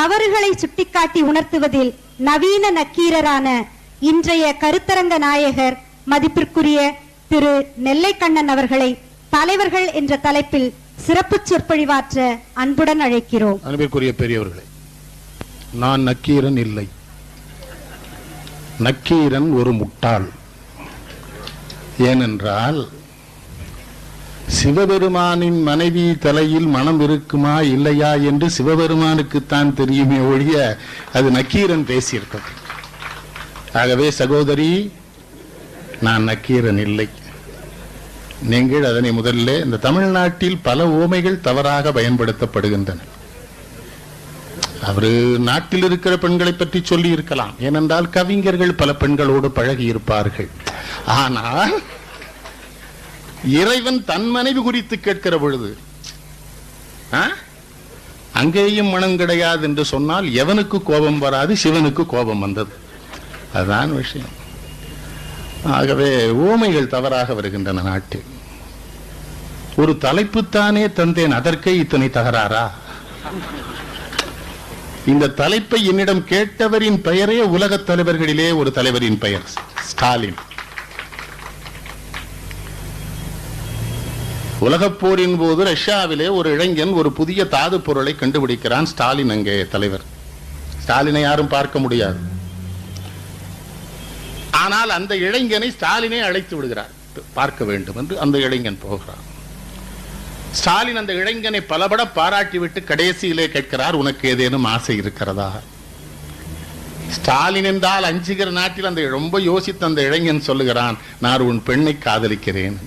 தவறுகளை சுட்டிக்காட்டி உணர்த்துவதில் நவீன நக்கீரரான இன்றைய கருத்தரங்க நாயகர் மதிப்பிற்குரிய திரு நெல்லைக்கண்ணன் அவர்களை தலைவர்கள் என்ற தலைப்பில் சிறப்பு சொற்பொழிவாற்ற அன்புடன் அழைக்கிறோம். அன்பிற்குரிய பெரியவர்களே, நான் நக்கீரன் இல்லை. நக்கீரன் ஒரு முட்டாள். ஏனென்றால் சிவபெருமானின் மனைவி தலையில் மனம் இருக்குமா இல்லையா என்று சிவபெருமானுக்குத்தான் தெரியுமே ஒழிய அது நக்கீரன் பேசியிருக்கிறது. ஆகவே சகோதரி, நான் நக்கீரன் இல்லை. நீங்கள் அதனை முதல்ல, இந்த தமிழ்நாட்டில் பல ஓமைகள் தவறாக பயன்படுத்தப்படுகின்றன. அவரு நாட்டில் இருக்கிற பெண்களை பற்றி சொல்லி இருக்கலாம். ஏனென்றால் கவிஞர்கள் பல பெண்களோடு பழகி இருப்பார்கள். ஆனால் இறைவன் தன் மனைவி குறித்து கேட்கிற பொழுது அங்கேயும் மனம் கிடையாது என்று சொன்னால் எவனுக்கு கோபம் வராது? சிவனுக்கு கோபம் வந்தது. அதுதான் விஷயம். ஆகவே ஓமைகள் தவறாக வருகின்றன நாட்டில். ஒரு தலைப்புத்தானே தந்தேன், அதற்கே இத்தனை தகராறா? இந்த தலைப்பை என்னிடம் கேட்டவரின் பெயரே உலக தலைவர்களிலே ஒரு தலைவரின் பெயர், ஸ்டாலின். உலகப் போரின் போது ரஷ்யாவிலே ஒரு இளைஞன் ஒரு புதிய தாது பொருளை கண்டுபிடிக்கிறான். ஸ்டாலின் அங்கே தலைவர். ஸ்டாலினை யாரும் பார்க்க முடியாது. ஆனால் அந்த இளைஞனை ஸ்டாலினை அழைத்து விடுகிறார், பார்க்க வேண்டும் என்று. அந்த இளைஞன் போகிறான். ஸ்டாலின் அந்த இளைஞனை பலபட பாராட்டிவிட்டு கடைசியிலே கேட்கிறார், உனக்கு ஏதேனும் ஆசை இருக்கிறதா? ஸ்டாலின் என்றால் அஞ்சுகிற நாட்டில் அந்த ரொம்ப யோசித்த அந்த இளைஞன் சொல்லுகிறான், நான் உன் பெண்ணை காதலிக்கிறேன்.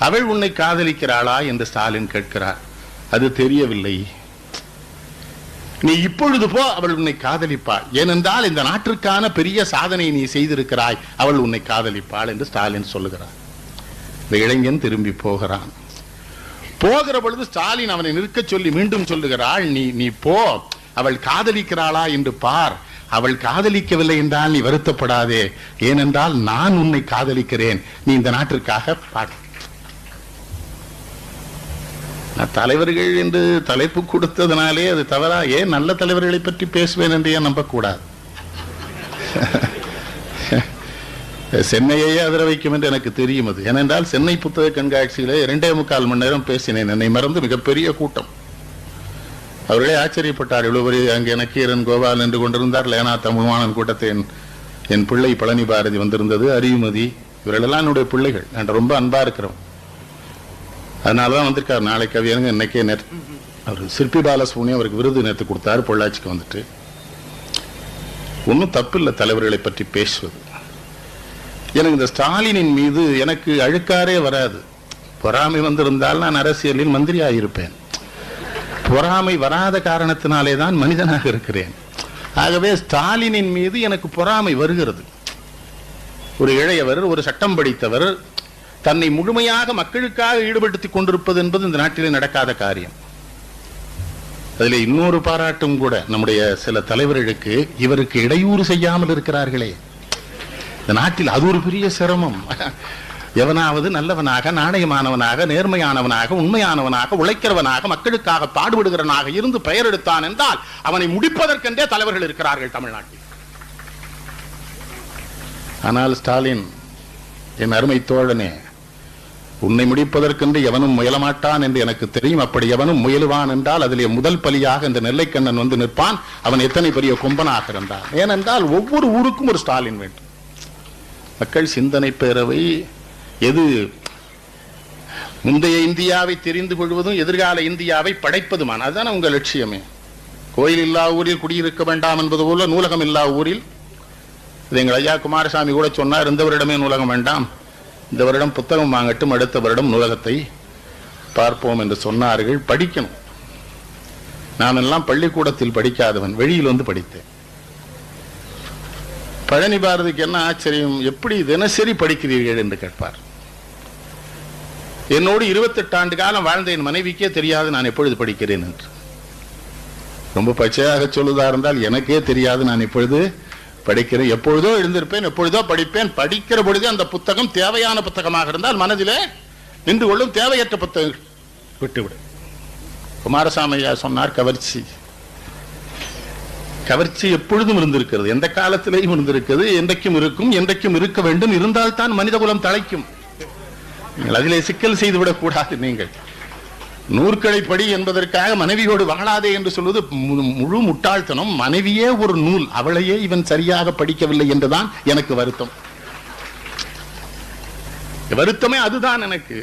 அவள் உன்னை காதலிக்கிறாளா என்று ஸ்டாலின் கேட்கிறார். அது தெரியவில்லை. நீ இப்பொழுது போ, அவள் உன்னை காதலிப்பாள். ஏனென்றால் இந்த நாட்டிற்கான பெரிய சாதனை நீ செய்திருக்கிறாய், அவள் உன்னை காதலிப்பாள் என்று ஸ்டாலின் சொல்லுகிறார். இந்த இளைஞன் திரும்பி போகிறான். போகிற பொழுது ஸ்டாலின் அவனை நிற்க சொல்லி மீண்டும் சொல்லுகிறாள், நீ போ, அவள் காதலிக்கிறாளா என்று பார். அவள் காதலிக்கவில்லை என்றால் நீ வருத்தப்படாதே. ஏனென்றால் நான் உன்னை காதலிக்கிறேன். நீ இந்த நாட்டிற்காக பார். தலைவர்கள் என்று தலைப்பு கொடுத்ததுனாலே அது தவறா? ஏன் நல்ல தலைவர்களை பற்றி பேசுவேன் என்று ஏன் நம்பக்கூடாது? சென்னையே அதிர வைக்கும் என்று எனக்கு தெரியும். அது ஏனென்றால் சென்னை புத்தக கண்காட்சியிலே 2.25 மணி நேரம் பேசினேன். என்னை மறந்து மிகப்பெரிய கூட்டம். அவர்களே ஆச்சரியப்பட்டார். இவ்வளவு அங்கே நக்கீரன் கோபால் என்று கொண்டிருந்தார். லேனா தமிழ்வாணன் கூட்டத்தை என் பிள்ளை பழனி பாரதி வந்திருந்தது, அறிவுமதி, இவர்களெல்லாம் என்னுடைய பிள்ளைகள். நான் ரொம்ப அன்பா இருக்கிறோம். அதனாலதான் வந்திருக்காரு. நாளைக்கு கவியனுங்க இன்னைக்கே அவர் சிற்பி பாலசுப்ரமணியம் அவருக்கு விருது நேற்று கொடுத்தாரு பொள்ளாச்சிக்கு வந்துட்டு. ஒன்றும் தப்பு இல்லை தலைவர்களை பற்றி பேசுவது. எனக்கு இந்த ஸ்டாலினின் மீது எனக்கு அழுக்காரே வராது. பொறாமை வந்திருந்தால் நான் அரசியலில் மந்திரி ஆகியிருப்பேன். பொறாமை வராத காரணத்தினாலே தான் மனிதனாக இருக்கிறேன். ஆகவே ஸ்டாலினின் மீது எனக்கு பொறாமை வருகிறது. ஒரு இளையவர், ஒரு சட்டம் படித்தவர் தன்னை முழுமையாக மக்களுக்காக ஈடுபடுத்திக் கொண்டிருப்பது என்பது இந்த நாட்டிலே நடக்காத காரியம். அதில் இன்னொரு பாராட்டும் கூட, நம்முடைய சில தலைவர்களுக்கு இவருக்கு இடையூறு செய்யாமல் இருக்கிறார்களே இந்த நாட்டில், அது ஒரு பெரிய சிரமம். எவனாவது நல்லவனாக, நாணயமானவனாக, நேர்மையானவனாக, உண்மையானவனாக, உழைக்கிறவனாக, மக்களுக்காக பாடுபடுகிறவனாக இருந்து பெயர் எடுத்தான் என்றால் அவனை முடிப்பதற்கென்றே தலைவர்கள் இருக்கிறார்கள் தமிழ்நாட்டில். ஆனால் ஸ்டாலின், என் அருமை தோழனே, உன்னை முடிப்பதற்கென்று எவனும் முயலமாட்டான் என்று எனக்கு தெரியும். அப்படி எவனும் முயலுவான் என்றால் அதிலே முதல் பலியாக இந்த நெல்லைக்கண்ணன் வந்து நிற்பான். அவன் எத்தனை பெரிய கொம்பனாக இருந்தான். ஏனென்றால் ஒவ்வொரு ஊருக்கும் ஒரு ஸ்டாலின் வேண்டும். மக்கள் சிந்தனை பேரவை எது முந்தைய இந்தியாவை தெரிந்து கொள்வதும் எதிர்கால இந்தியாவை படைப்பதுமான, அதுதான் உங்கள் லட்சியமே. கோயில் இல்லா ஊரில் குடியிருக்க வேண்டாம் என்பது போல நூலகம் இல்லா ஊரில், எங்கள் ஐயா குமாரசாமி கூட சொன்னார், இந்த வருடமே நூலகம் வேண்டாம், இந்த வருடம் புத்தகம் வாங்கட்டும், அடுத்த வருடம் நூலகத்தை பார்ப்போம் என்று சொன்னார்கள். படிக்கணும். நான் எல்லாம் பள்ளிக்கூடத்தில் படிக்காதவன், வெளியில் வந்து படித்தேன். பழனி பாரதிக்கு என்ன ஆச்சரியம், எப்படி தினசரி படிக்கிறீர்கள் என்று கேட்பார். என்னோடு 28 ஆண்டு காலம் வாழ்ந்த என் மனைவிக்கே தெரியாது நான் எப்பொழுது படிக்கிறேன் என்று. ரொம்ப பச்சையாக சொல்லுதா இருந்தால் எனக்கே தெரியாது நான் எப்பொழுது படிக்கிறேன். எப்பொழுதோ எழுந்திருப்பேன், எப்பொழுதோ படிப்பேன். படிக்கிற பொழுதே அந்த புத்தகம் தேவையான புத்தகமாக இருந்தால் மனதிலே நின்று கொள்ளும், தேவையற்ற புத்தகம் விட்டுவிடும். குமாரசாமி ஐயா சொன்னார், கவர்ச்சி கவர்ச்சி எப்பொழுதும் இருந்திருக்கிறது, எந்த காலத்திலேயும் இருந்திருக்கிறது, என்றைக்கும் இருக்கும், என்றைக்கும் இருக்க வேண்டும். இருந்தால் தான் மனித குலம் தழைக்கும். அதிலே சிக்கல் செய்துவிடக் கூடாது. நீங்கள் நூற்களை படி என்பதற்காக மனைவியோடு வாழாதே என்று சொல்வது முழு முட்டாள்தனம். மனைவியே ஒரு நூல், அவளையே இவன் சரியாக படிக்கவில்லை என்றுதான் எனக்கு வருத்தம். வருத்தமே அதுதான் எனக்கு.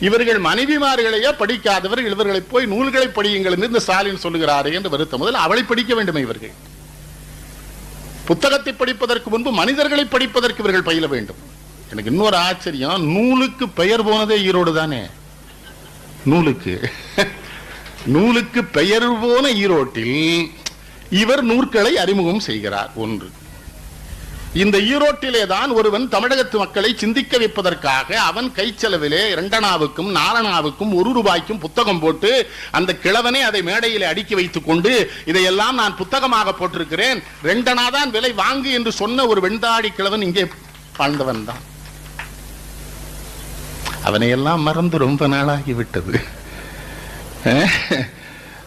இவர்கள் மனைவிமார்களையே படிக்காதவர்கள், இவர்களை போய் நூல்களை படியுங்கள் என்று இந்த ஸ்டாலின் சொல்லுகிறாரே என்று வருத்தம். முதல் அவளை படிக்க வேண்டுமே இவர்கள். புத்தகத்தை படிப்பதற்கு முன்பு மனிதர்களை படிப்பதற்கு இவர்கள் பயில வேண்டும். எனக்கு இன்னொரு ஆச்சரியம், நூலுக்கு பெயர் போனதே ஈரோடு தானே. நூலுக்கு பெயர் போன ஈரோட்டில் இவர் நூற்களை அறிமுகம் செய்கிறார். ஒன்று, இந்த ஈரோட்டிலே தான் ஒருவன் தமிழகத்து மக்களை சிந்திக்க வைப்பதற்காக அவன் கைச்செலவிலே 2 4 1 ரூபாய்க்கும் புத்தகம் போட்டு அந்த கிழவனே அதை மேடையிலே அடுக்கி வைத்துக் கொண்டு இதையெல்லாம் நான் புத்தகமாக போட்டிருக்கிறேன், 2 தான் விலை வாங்கு என்று சொன்ன ஒரு வெண்தாடி கிழவன் இங்கே வாழ்ந்தவன் தான். அவனையெல்லாம் மறந்து ரொம்ப நாளாகிவிட்டது.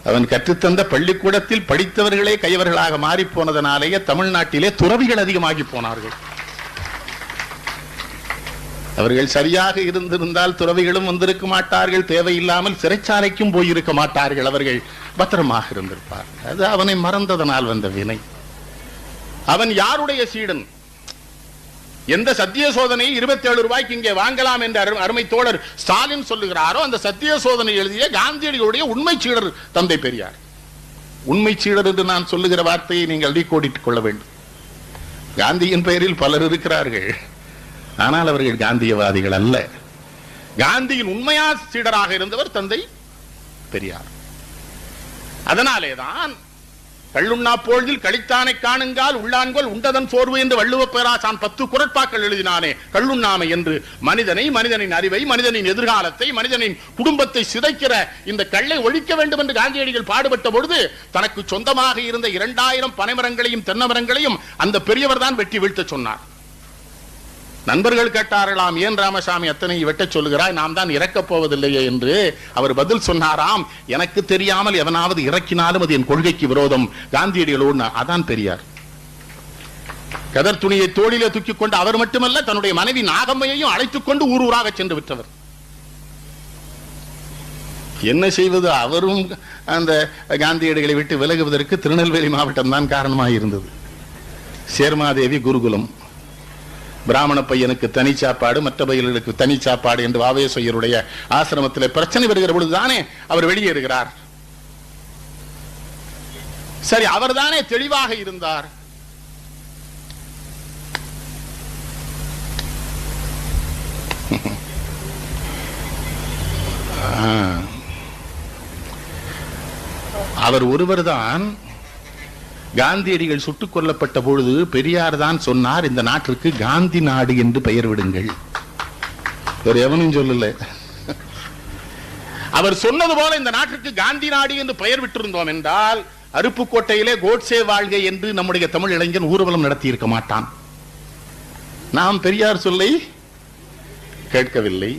அவன் கற்றுத்தந்த பள்ளிக்கூடத்தில் படித்தவர்களே கையவர்களாக மாறி போனதனாலேயே தமிழ்நாட்டிலே துறவிகள் அதிகமாகி போனார்கள். அவர்கள் சரியாக இருந்திருந்தால் துறவிகளும் வந்திருக்க மாட்டார்கள், தேவையில்லாமல் சிறைச்சாலைக்கும் போயிருக்க மாட்டார்கள், அவர்கள் பத்திரமாக இருந்திருப்பார். அது அவனை மறந்ததனால் வந்த வினை. அவன் யாருடைய சீடன்? எந்த சத்திய சோதனை 27 ரூபாய்க்கு இங்கே வாங்கலாம் என்று அருமை தோழர் ஸ்டாலின் சொல்லுகிறாரோ அந்த சத்திய சோதனை எழுதிய காந்தியடிகளுடைய உண்மை சீடர் தந்தை பெரியார். உண்மை சீடர் என்று நான் சொல்லுகிற வார்த்தையை நீங்கள் டீகோடிட்டுக் கொள்ள வேண்டும். காந்தியின் பெயரில் பலர் இருக்கிறார்கள், ஆனால் அவர்கள் காந்தியவாதிகள் அல்ல. காந்தியின் உண்மையா சீடராக இருந்தவர் தந்தை பெரியார். அதனாலேதான் கள்ளுண்ணா பொழுதில் கழித்தானை காணுங்கால் உள்ளான்கோல் உண்டதன் சோர்வு என்று வள்ளுவ பேராசான் 10 குறட்பாக்கள் எழுதினானே. கள்ளுண்ணாமை என்று மனிதனை, மனிதனின் அறிவை, மனிதனின் எதிர்காலத்தை, மனிதனின் குடும்பத்தை சிதைக்கிற இந்த கல்லை ஒழிக்க வேண்டும் என்று காந்தியடிகள் பாடுபட்ட பொழுது தனக்கு சொந்தமாக இருந்த 2000 பனைமரங்களையும் தென்னமரங்களையும் அந்த பெரியவர் தான் வெட்டி வீழ்த்த சொன்னார். நண்பர்கள் கேட்டார்களாம், ஏன் ராமசாமி அத்தனை வெட்டச் சொல்லுகிறாய், நாம் தான் இறக்கப் போவதில்லையே என்று. அவர் பதில் சொன்னாராம், எனக்கு தெரியாமல் எவனாவது இறக்கினாலும் அது என் கொள்கைக்கு விரோதம். காந்தியடிகளோடு அதான் பெரியார். கதர் துணியை தோளிலே தூக்கிக் கொண்டு அவர் மட்டுமல்ல தன்னுடைய மனைவி நாகம்மையையும் அழைத்துக் கொண்டு ஊர் ஊராக சென்று விட்டவர். என்ன செய்வது, அவரும் அந்த காந்தியடிகளை விட்டு விலகுவதற்கு திருநெல்வேலி மாவட்டம் தான் காரணமாக இருந்தது. சேர்மாதேவி குருகுலம், பிராமண பையனுக்கு தனி சாப்பாடு, மற்ற பையனுக்கு தனி சாப்பாடு என்று வாவேஸ்வரருடைய ஆசிரமத்தில் பிரச்சனை வருகிற பொழுதுதானே அவர் வெளியேறுகிறார். சரி, அவர் தானே தெளிவாக இருந்தார். அவர் ஒருவர் தான். காந்தியடிகள் சுட்டுக் கொல்லப்பட்ட பொழுது பெரியார் தான் சொன்னார், இந்த நாட்டிற்கு காந்தி நாடு என்று பெயர் விடுங்கள். வேற எவனும் சொல்லல. அவர் சொன்னது போல இந்த நாட்டிற்கு காந்தி நாடு என்று பெயர் விட்டிருந்தோம் என்றால் அருப்புக்கோட்டையிலே கோட்சே வாழ்க என்று நம்முடைய தமிழ் இளைஞன் ஊர்வலம் நடத்தி இருக்க மாட்டான். நாம் பெரியார் சொல்லை கேட்கவில்லை.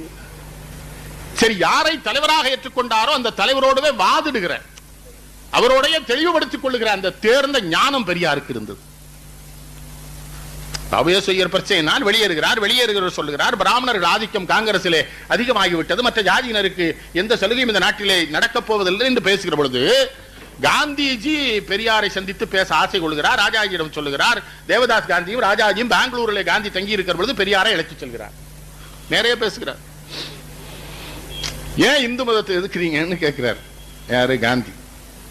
சரி, யாரை தலைவராக ஏற்றுக்கொண்டாரோ அந்த தலைவரோடவே வாதிடுகிற, அவரோடைய தெளிவுபடுத்திக் கொள்ளுகிற அந்த தேர்ந்த ஞானம் பெரியாருக்கு இருந்தது. அவையர் பிரச்சனையினால் வெளியேறுகிறார் சொல்லுகிறார், பிராமணர்கள் ஆதிக்கம் காங்கிரசிலே அதிகமாகிவிட்டது, மற்ற ஜாதியினருக்கு எந்த சலுகையும் இந்த நாட்டிலே நடக்கப் போவதில்லை என்று பேசுகிற பொழுது காந்திஜி பெரியாரை சந்தித்து பேச ஆசை கொள்கிறார். ராஜாஜியிடம் சொல்லுகிறார். தேவதாஸ் காந்தியும் ராஜாஜியும் பெங்களூரில் காந்தி தங்கி இருக்கிற பொழுது பெரியாரை அழைத்து செல்கிறார். நிறைய பேசுகிறார். ஏன் இந்து மதத்தை எதிர்க்கிறீங்கன்னு கேட்கிறார். யாரு? காந்தி.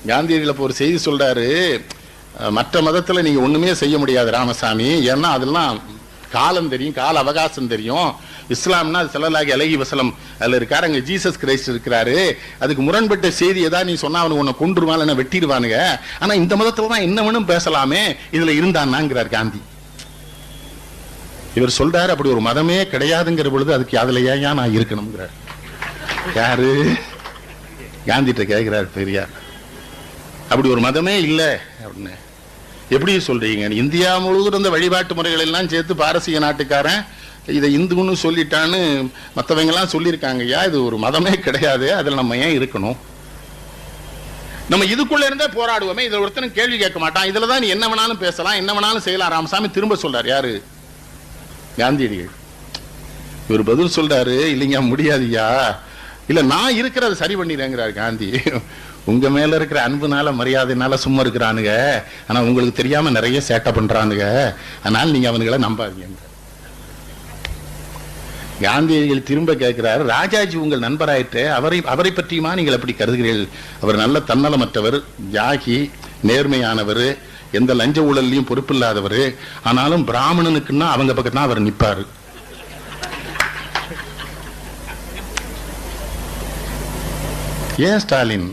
காந்தியடிகள் ஒரு செய்தி சொல்றாரு, மற்ற மதத்துல நீங்க ஒண்ணுமே செய்ய முடியாது ராமசாமி, ஏன்னா அதெல்லாம் காலம் தெரியும், கால அவகாசம் தெரியும். இஸ்லாம்னா ஸல்லல்லாஹு அலைஹி வஸல்லம் அதுல இருக்காரு, அங்க ஜீசஸ் கிரைஸ்ட் இருக்கிறாரு, அதுக்கு முரண்பட்ட செய்தி ஏதாவது நீ சொன்னா அவனுக்கு உன்னை கொன்றுவான், என்ன வெட்டிடுவானுங்க. ஆனா இந்த மதத்துல தான் என்ன வேணும் பேசலாமே, இதுல இருந்தான்னாங்கிறார் காந்தி. இவர் சொல்றாரு, அப்படி ஒரு மதமே கிடையாதுங்கிற பொழுது அதுக்கு அதுல ஏன் நான் இருக்கணும்ங்கிறார். யாரு? காந்திட்ட கேட்கிறார் பெரியார். அப்படி ஒரு மதமே இல்லை அப்படின்னு எப்படி சொல்றீங்க? இந்தியா முழுவதும் இந்த வழிபாட்டு முறைகள் எல்லாம் சேர்த்து பாரசீக நாட்டுக்காரன் இதை இந்துன்னு சொல்லிட்டான்னு மற்றவங்க எல்லாம் சொல்லியிருக்காங்க. ஐயா, இது ஒரு மதமே கிடையாது, அதில் நம்ம ஏன் இருக்கணும்? நம்ம இதுக்குள்ள இருந்தே போராடுவோமே, இதுல ஒருத்தனும் கேள்வி கேட்க மாட்டான், இதுலதான் நீ என்ன வேணாலும் பேசலாம், என்ன வேணாலும் செய்யலாம். ராமசாமி திரும்ப சொல்றாரு, யாரு? காந்தியடிகள். இவர் பதில் சொல்றாரு, இல்லைங்க முடியாதுயா, இல்ல நான் இருக்கிறத சரி பண்ணிடுறேங்கிறாரு காந்தி. உங்க மேல இருக்கிற அன்புனால மரியாதைனால சும்மா இருக்கிறானுங்க, ஆனா உங்களுக்கு தெரியாம நிறைய சேட்டை பண்றானுங்க, அதனால நீங்க அவனுங்களை நம்பாதீங்க. காந்தியடிகள் திரும்ப கேட்கிறார், ராஜாஜி உங்கள் நண்பராயிட்டு அவரை பற்றியுமா நீங்கள் அப்படி கருதுகிறீர்கள்? அவர் நல்ல தன்னலமற்றவர், தியாகி, நேர்மையானவர், எந்த லஞ்ச ஊழலையும் பொறுப்பில்லாதவர், ஆனாலும் பிராமணனுக்குன்னா அவங்க பக்கம் தான் அவர் நிற்பாரு. ஏன் ஸ்டாலின்,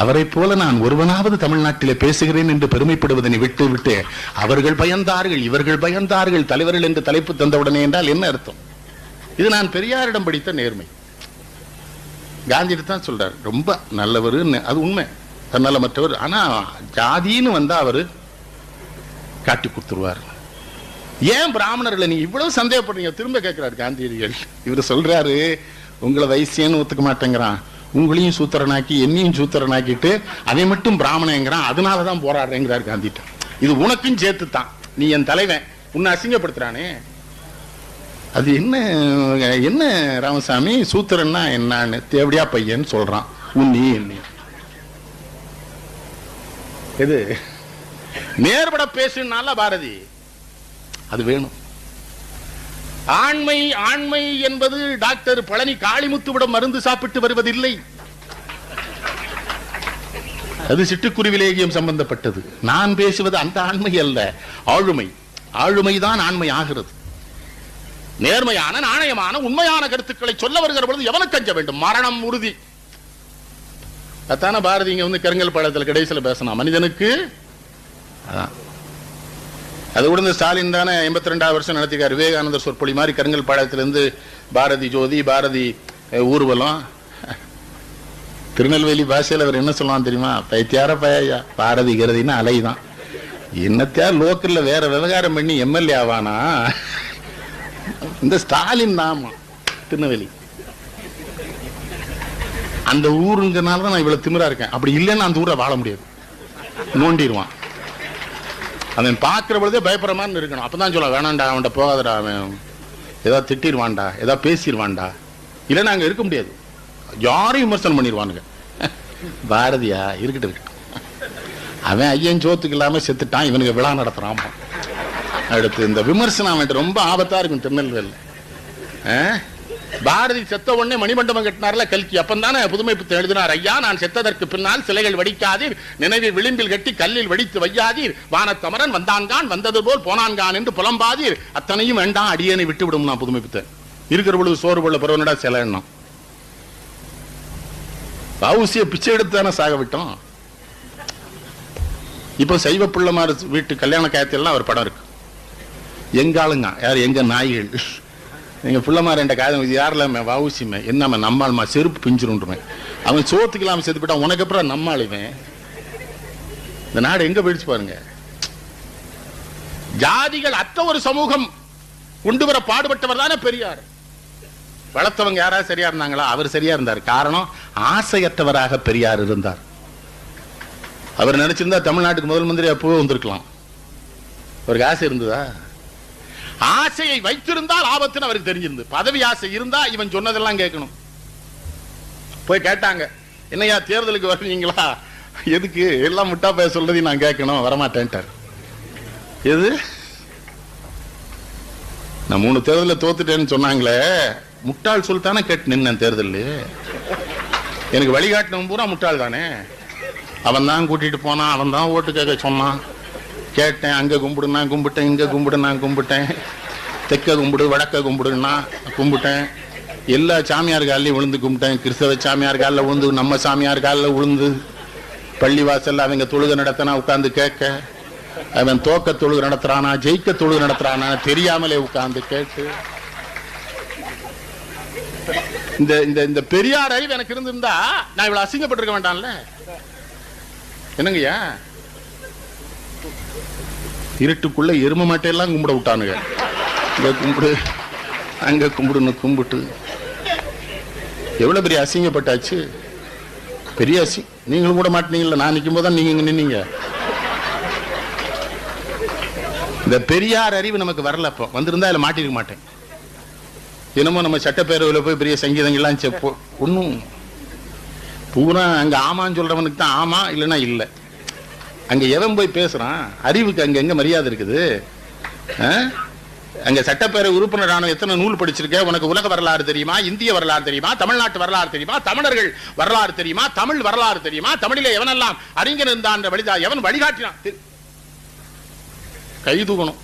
அவரை போல நான் ஒருவனாவது தமிழ்நாட்டிலே பேசுகிறேன் என்று பெருமைப்படுவதனை விட்டு விட்டு அவர்கள் பயந்தார்கள், இவர்கள் பயந்தார்கள், தலைவர்கள் என்று தலைப்பு தந்தவுடனே என்றால் என்ன அர்த்தம்? இது நான் பெரியாரிடம் படித்த நேர்மை. காந்திட்டு தான் சொல்றார், ரொம்ப நல்லவர், அது உண்மை, தன்னலமற்றவர், ஆனா ஜாதின்னு வந்தா அவரு காட்டி கொடுத்துருவார். ஏன் பிராமணர்களை நீங்க இவ்வளவு சந்தேகப்படுறீங்க? திரும்ப கேட்கிறார் காந்தியடிகள். இவர் சொல்றாரு, உங்களை வைசியன்னு ஒத்துக்க மாட்டேங்கிறான், உங்களையும் சூத்திரனாக்கி என்னையும் சூத்திரனாக்கிட்டு அதை மட்டும் பிராமணங்கிறான், அதனாலதான் போராடுறேங்கிறார் காந்திட்ட. இது உனக்கும் சேர்த்து தான், நீ என் தலைவன், உன்னை அசிங்கப்படுத்துறானே. அது என்ன என்ன ராமசாமி, சூத்திரன்னா என்னன்னு தேவடியா பையன் சொல்றான், உன்னி என்ன எது நேர்பட பேசுனால பாரதி அது வேணும். ஆண்மை ஆண்மை என்பது டாக்டர் பழனி காளிமுத்துவிடம் மருந்து சாப்பிட்டு வருவதில்லை, அது சிட்டுக்குருவிலேகியம் சம்பந்தப்பட்டது. நான் பேசுவது அந்த ஆண்மை அல்ல, ஆளுமை. ஆளுமைதான் ஆண்மை ஆகிறது. நேர்மையான, நாணயமான, உண்மையான கருத்துக்களை சொல்ல வருகிற பொழுது எவனுக்கு அஞ்ச வேண்டும்? மரணம் உறுதி. அதான பாரதி இங்க வந்து கருங்கல் பாளையத்தில் கடைசியில் பேசணும், மனிதனுக்கு. அது கூட இந்த ஸ்டாலின் தானே 82வது வருஷம் நடத்திக்கார், விவேகானந்தர் சொற்பொழி மாதிரி கருங்கல் பாளையத்திலிருந்து பாரதி ஜோதி, பாரதி ஊர்வலம். திருநெல்வேலி பாஷையில் அவர் என்ன சொல்லலாம் தெரியுமா? பைத்தியார பையா, பாரதி கருதினா அலைதான். என்னத்தையா லோக்கல்ல வேற விவகாரம் பண்ணி எம்எல்ஏ ஆவானா? இந்த ஸ்டாலின் நாம திருநெல்வேலி அந்த ஊருங்கனால தான் நான் இவ்வளவு திமிரா இருக்கேன். அப்படி இல்லைன்னா அந்த ஊரை வாழ முடியாது, நோண்டிடுவான். அவன் பார்க்கிற பொழுதே பயப்படுற மாதிரி இருக்கணும். அப்பதான் சொல்ல, வேணாண்டா அவன்கிட்ட போகாதடா, அவன் ஏதாவது திட்டிடுவான்டா, ஏதாவது பேசிடுவான்டா, இல்லைன்னா அங்க இருக்க முடியாது, யாரையும் விமர்சனம் பண்ணிடுவானுங்க. பாரதியா இருக்கட்டும் இருக்கட்டும், அவன் ஐயன் சோத்துக்கு இல்லாம செத்துட்டான், இவனுக்கு விழா நடத்துறான். அடுத்து இந்த விமர்சனம் அவன் ரொம்ப ஆபத்தா இருக்கும் திருநெல்வேலியில். பாரதி செத்த உடனே மணிமண்டபம் கட்டினார்ல கல்கி, அப்பந்தானே புதுமை புத்தகம் எழுதினார், ஐயா நான் செத்ததற்கு பின்னால் சிலைகள் வடிக்காதீர், நினைவில் விளிம்பில் கட்டி கல்லில் வடித்து வையாதீர், வானத்தமரன் வந்தான்கான் வந்தது போல் போனான்கான் என்று புலம்பாதீர், அத்தனையும் வேண்டாம் அடியனை விட்டு விடும். நான் புதுமை புத்தகம் இருக்கிற பொழுது சோறு போல பருவனடா சில எண்ணம். வவுசிய பிச்சை எடுத்தானே சாக விட்டோம். இப்போ சைவ பிள்ளைமார் வீட்டு கல்யாண காயத்திலாம் ஒரு படம் இருக்கு, எங்க ஆளுங்க யார், எங்க நாய்கள், எங்க பிள்ளைமார் என்ற காயம் யாரில்லாம வவுசிமே என்னம்மா நம்மாளுமா செருப்பு பிஞ்சிருண்டுமே, அவன் சோத்துக்கு இல்லாம செத்து போயிட்டான், உனக்கு அப்புறம் நம்மாளுவேன். இந்த நாடு எங்க போயிடுச்சு பாருங்க. ஜாதிகள் அத்த ஒரு சமூகம் கொண்டு வர பாடுபட்டவர் தானே பெரியார். வளர்த்தவங்க யாராவது சரியா இருந்தாங்களா? அவர் சரியா இருந்தார். காரணம், ஆசையற்றவராக பெரியார் இருந்தார். அவர் நினைச்சிருந்தா தமிழ்நாட்டுக்கு முதல் மந்திரி அப்போ வந்திருக்கலாம். அவருக்கு ஆசை இருந்ததா? ஆசையை வைத்திருந்தால் ஆபத்துன்னு அவருக்கு தெரிஞ்சிருந்து. பதவி ஆசை இருந்தா இவன் சொன்னதெல்லாம் கேட்கணும். போய் கேட்டாங்க, என்னையா தேர்தலுக்கு வருவீங்களா? எதுக்கு? எல்லாம் முட்டா போய் சொல்றதையும் நான் கேட்கணும், வரமாட்டேன்ட்டார். எது? நான் 3 தேர்தலில் தோத்துட்டேன்னு சொன்னாங்களே, முட்டாள் சொல்லித்தானே கேட்டு நின்னேன் தேர்தல். எனக்கு வழிகாட்டினவன் பூரா முட்டாள் தானே. அவன் தான் கூட்டிட்டு போனான், அவன் தான் ஓட்டு கேட்க சொன்னான், கேட்டேன். அங்க கும்பிடு நான் கும்பிட்டேன், இங்க கும்பிடு நான் கும்பிட்டேன், தெற்க கும்பிடு வடக்க கும்பிடுன்னா கும்பிட்டேன், எல்லா சாமியார் காலையும் விழுந்து கும்பிட்டேன், கிறிஸ்தவ சாமியார் காலில் விழுந்து, நம்ம சாமியார் காலில் விழுந்து, பள்ளி வாசல்ல அவங்க தொழுகை நடத்தினா உட்கார்ந்து கேட்க, அவன் தோக்க தொழுகை நடத்துறானா ஜெயிக்க தொழுகை நடத்துறானா தெரியாமலே உட்கார்ந்து கேட்டு. இந்த இந்த இந்த பெரியார் அறிவு எனக்கு இருந்திருந்தா நான் இவ்வளவு அசிங்கப்பட்டிருக்க வேண்டாம்ல. என்னங்கய்யா, இருட்டுக்குள்ள எரும மாட்டையெல்லாம் கும்பிட விட்டானுங்க. இங்க கும்பிடு அங்க கும்பிடுன்னு கும்பிட்டு எவ்வளவு பெரிய அசிங்கப்பட்டாச்சு. பெரிய நீங்களும் கூட மாட்டீங்கல்ல, நான் நிற்கும் போது நீங்க நின்னீங்க. இந்த பெரியார் அறிவு நமக்கு வரல. அப்போ வந்திருந்தா அதில் மாட்டிருக்க மாட்டேன். தினமும் நம்ம சட்டப்பேரவையில் போய் பெரிய சங்கீதங்கள்லாம் ஒன்றும் பூரா அங்கே ஆமான்னு சொல்றவனுக்கு தான் ஆமா, இல்லைன்னா இல்லை. அங்கே எவன் போய் பேசுறான்? அறிவுக்கு அங்கே எங்க மரியாதை இருக்குது? அங்க சட்டப்பேரவை உறுப்பினரான எத்தனை நூல் படிச்சிருக்க? உனக்கு உலக வரலாறு தெரியுமா? இந்திய வரலாறு தெரியுமா? தமிழ்நாட்டு வரலாறு தெரியுமா? தமிழர்கள் வரலாறு தெரியுமா? தமிழ் வரலாறு தெரியுமா? தமிழிலே எவனெல்லாம் அறிஞர் இருந்தான் வழிதா எவன் வழிகாட்டினான்? கை தூக்கணும்.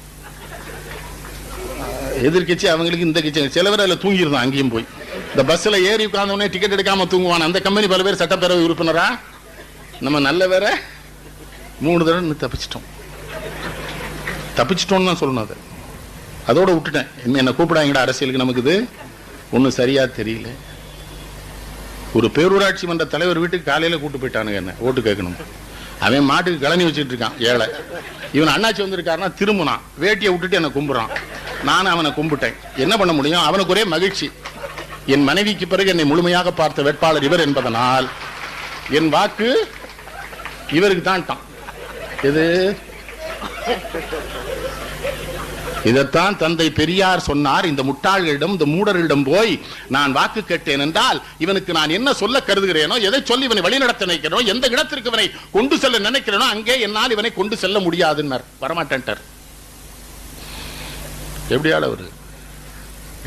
எதிர்கட்சி அவங்களுக்கு இந்த கட்சி சிலவர் அதில் தூங்கிருந்தான். அங்கேயும் போய் இந்த பஸ்ல ஏறி உட்கார்ந்தவனே டிக்கெட் எடுக்காம தூங்குவான். அந்த கம்பெனி பல பேர் சட்டப்பேரவை உறுப்பினரா. நம்ம நல்ல வேற 3 தடவை தப்பிச்சிட்டோம்னு தான் சொல்லணும். அதை அதோட விட்டுட்டேன். என்ன கூப்பிடாங்கடா அரசியலுக்கு, நமக்கு இது ஒன்றும் சரியா தெரியல. ஒரு பேரூராட்சி மன்ற தலைவர் வீட்டுக்கு காலையில கூட்டு போயிட்டானுங்க என்ன ஓட்டு கேட்கணும். அவன் மாட்டுக்கு கழனி வச்சுட்டு இருக்கான் ஏழை. இவன் அண்ணாச்சி வந்திருக்காருன்னா திரும்பினான், வேட்டியை விட்டுட்டு என்னை கும்பிடுறான். நானும் அவனை கும்பிட்டேன். என்ன பண்ண முடியும்? அவனுக்கு ஒரே மகிழ்ச்சி. என் மனைவிக்கு பிறகு என்னை முழுமையாக பார்த்த வேட்பாளர் இவர் என்பதனால் என் வாக்கு இவருக்கு தான். இது இதைத்தான் தந்தை பெரியார் சொன்னார். இந்த முட்டாள்களிடம், இந்த மூடர்களிடம் போய் நான் வாக்கு கேட்டேன் என்றால் இவனுக்கு நான் என்ன சொல்ல கருதுகிறேனோ, எதை சொல்லி இவனை வழிநடத்த நினைக்கிறேனோ, எந்த இடத்திற்கு இவனை கொண்டு செல்ல நினைக்கிறேனோ அங்கே என்னால் இவனை கொண்டு செல்ல முடியாதுன்னார். வரமாட்டேன்ட்டார். எப்படியால அவரு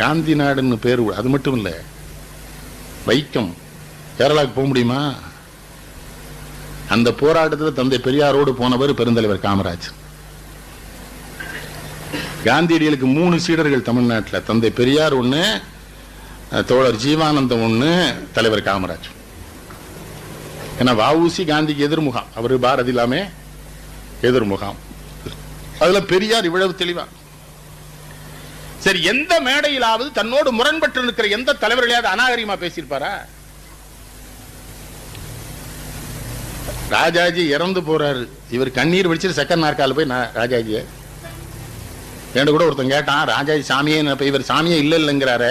காந்தி நாடுன்னு பேரு. அது மட்டும் இல்ல, வைக்கம் கேரளாவுக்கு போக முடியுமா? அந்த போராட்டத்தில் தந்தை பெரியாரோடு போனவர் பெருந்தலைவர் காமராஜ். காந்தியடிகளுக்கு 3 சீடர்கள் தமிழ்நாட்டில். தந்தை பெரியார் ஒண்ணு, தோழர் ஜீவானந்தம் ஒண்ணு, தலைவர் காமராஜ். ஏன்னா வஉசி காந்திக்கு எதிர்முகாம், அவரு பாரதி இல்லாம எதிர்முகாம். அதுல பெரியார் இவ்வளவு தெளிவா. சரி, எந்த மேடையிலாவது தன்னோடு முரண்பட்டு இருக்கிற எந்த தலைவர்களையாவது அநாகரிகமா பேசியிருப்பாரா? ராஜாஜி இறந்து போறாரு, இவர் கண்ணீர் வடிச்சிட்டு செகண்ட் நாற்கால போய் ராஜாஜிய என்கிட்ட கூட ஒருத்தன் கேட்டான், ராஜாஜி சாமியே இவர் சாமியே இல்லை இல்லைங்கிறாரு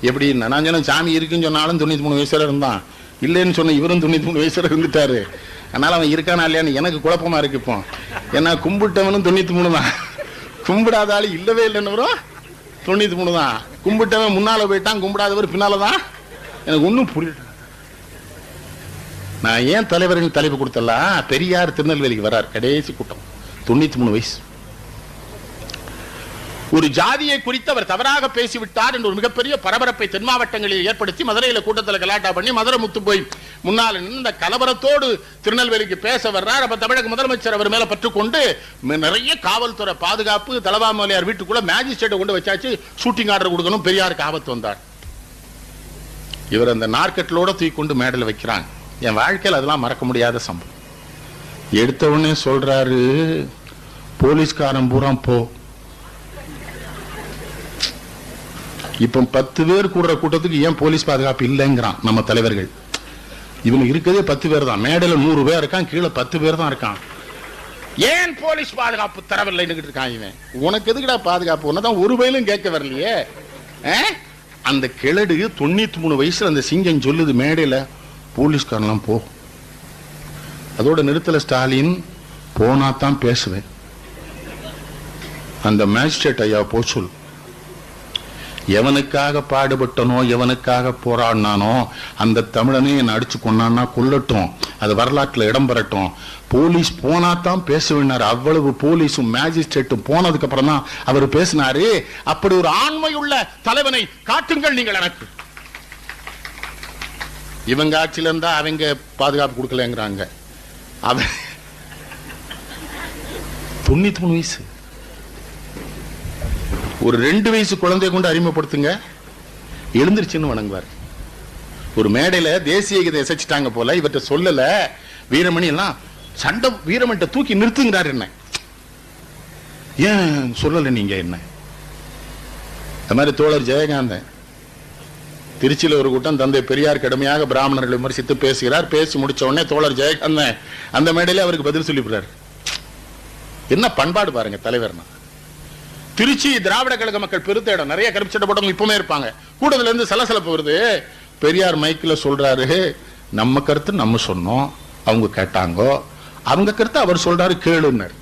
எப்படி? நான் சொன்ன சாமி இருக்குன்னு சொன்னாலும் 93 வயசுல இருந்தான், இல்லைன்னு சொன்ன இவரும் 93 வயசுல இருந்துட்டாரு. அதனால அவன் இருக்கானா இல்லையான்னு எனக்கு குழப்பமா இருக்கு இப்போ. ஏன்னா கும்பிட்டவனும் 93 தான், கும்பிடாத ஆளு இல்லவே இல்லைன்னு 93 தான். கும்பிட்டவன் முன்னால போயிட்டான், கும்பிடாதவர் பின்னாலதான். எனக்கு ஒன்னும் புரியல. நான் ஏன் தலைவர்கள் தலைப்பு கொடுத்தலாம்? பெரியார் திருநெல்வேலிக்கு வர்றார், கடைசி கூட்டம், 93 வயசு. ஒரு ஜாதியை குறித்து அவர் தவறாக பேசிவிட்டார் என்று ஒரு மிகப்பெரிய பரபரப்பை தென் மாவட்டங்களில் ஏற்படுத்தி மதுரையில் கூட்டத்தில் கலாட்டா பண்ணி மதுரை முத்து போய் முன்னால் இந்த கலவரத்தோடு திருநெல்வேலிக்கு பேச வர்றார். அப்ப தமிழக முதலமைச்சர் அவர் மேல பற்றுக்கொண்டு நிறைய காவல்துறை பாதுகாப்பு, தலவாமலையார் வீட்டுக்குள்ள மேஜிஸ்ட்ரேட்டை கொண்டு வச்சாச்சு, ஷூட்டிங் ஆர்டர் கொடுக்கணும். பெரியாருக்கு ஆபத்து வந்தார். இவர் அந்த நார்கட்டிலோட தூக்கி கொண்டு மேடல வைக்கிறாங்க. என் வாழ்க்கையில் அதெல்லாம் மறக்க முடியாத சம்பவம். எடுத்த உடனே சொல்றாரு, போலீஸ்காரன் பூரா போ. இப்ப 10 பேர் கூடுற கூட்டத்துக்கு ஏன் போலீஸ் பாதுகாப்பு இல்லைங்கிறான் நம்ம தலைவர்கள். இவனுக்கு இருக்கதே 10 பேர் தான். மேடையில 100 பேர் இருக்கான், கீழே 10 பேர் தான் இருக்கான். ஏன் போலீஸ் பாதுகாப்பு தரவில்லைன்னு இருக்கான் இவன். உனக்கு எதுக்குடா பாதுகாப்பு? உன்னதான் ஒரு வயலும் கேட்க வரலையே. அந்த கிழடு 93 வயசுல அந்த சிங்கம் சொல்லுது மேடையில, போலீஸ்காரெல்லாம் போ. அதோட நிறுத்தல ஸ்டாலின், போனா தான் பேசுவேன். அந்த மேஜிஸ்ட்ரேட் ஐயா போ சொல். எவனுக்காக பாடுபட்டனோ, எவனுக்காக போராடினானோ அந்த தமிழனே என்னை அடிச்சு கொண்டான்னா கொல்லட்டும், அது வரலாற்றுல இடம் பெறட்டும். போலீஸ் போனா தான் பேசுவேன்னாரு. அவ்வளவு போலீஸும் மேஜிஸ்ட்ரேட்டும் போனதுக்கு அப்புறம் தான் அவர் பேசினாரு. அப்படி ஒரு ஆண்மையுள்ள தலைவனை காட்டுங்கள் நீங்கள் எனக்கு. இவங்க ஆட்சியில இருந்தா அவங்க பாதுகாப்பு கொடுக்கலங்கிறாங்க. அவன் 93 வயசு. ஒரு 2 வயசு குழந்தைய கொண்டு அறிமுகப்படுத்துங்க, எழுந்திருச்சுன்னு வணங்குவார். ஒரு மேடையில தேசிய கீதை எசைச்சிட்டாங்க போல, இவற்றை சொல்லல. வீரமணி எல்லாம் சண்டை வீரமணிட்ட தூக்கி நிறுத்துங்கிறார். என்ன ஏன் சொல்லல நீங்க? என்ன அது மாதிரி தோழர் ஜெயகாந்தன் திருச்சியில ஒரு கூட்டம் தந்தை பெரியார் கடுமையாக பிராமணர்களை விமர்சித்து பேசுகிறார். பேசி முடிச்ச உடனே தோழர் ஜெயகாந்தன் அந்த மேடையில அவருக்கு பதில் சொல்லிவிடுறார். என்ன பண்பாடு பாருங்க தலைவர்னா. திருச்சி திராவிட கழக மக்கள் பெருத்த இடம், நிறைய கருப்பு சட்டை போட்டவங்க இப்பவுமே இருப்பாங்க. கூட்டத்துல இருந்து சலசலப்பு வருது. பெரியார் மைக்கில் சொல்றாரு, நம்ம கருத்து நம்ம சொன்னோம், அவங்க கேட்டாங்கோ, அவங்க கருத்து அவர் சொல்றாரு கேளுன்னாரு.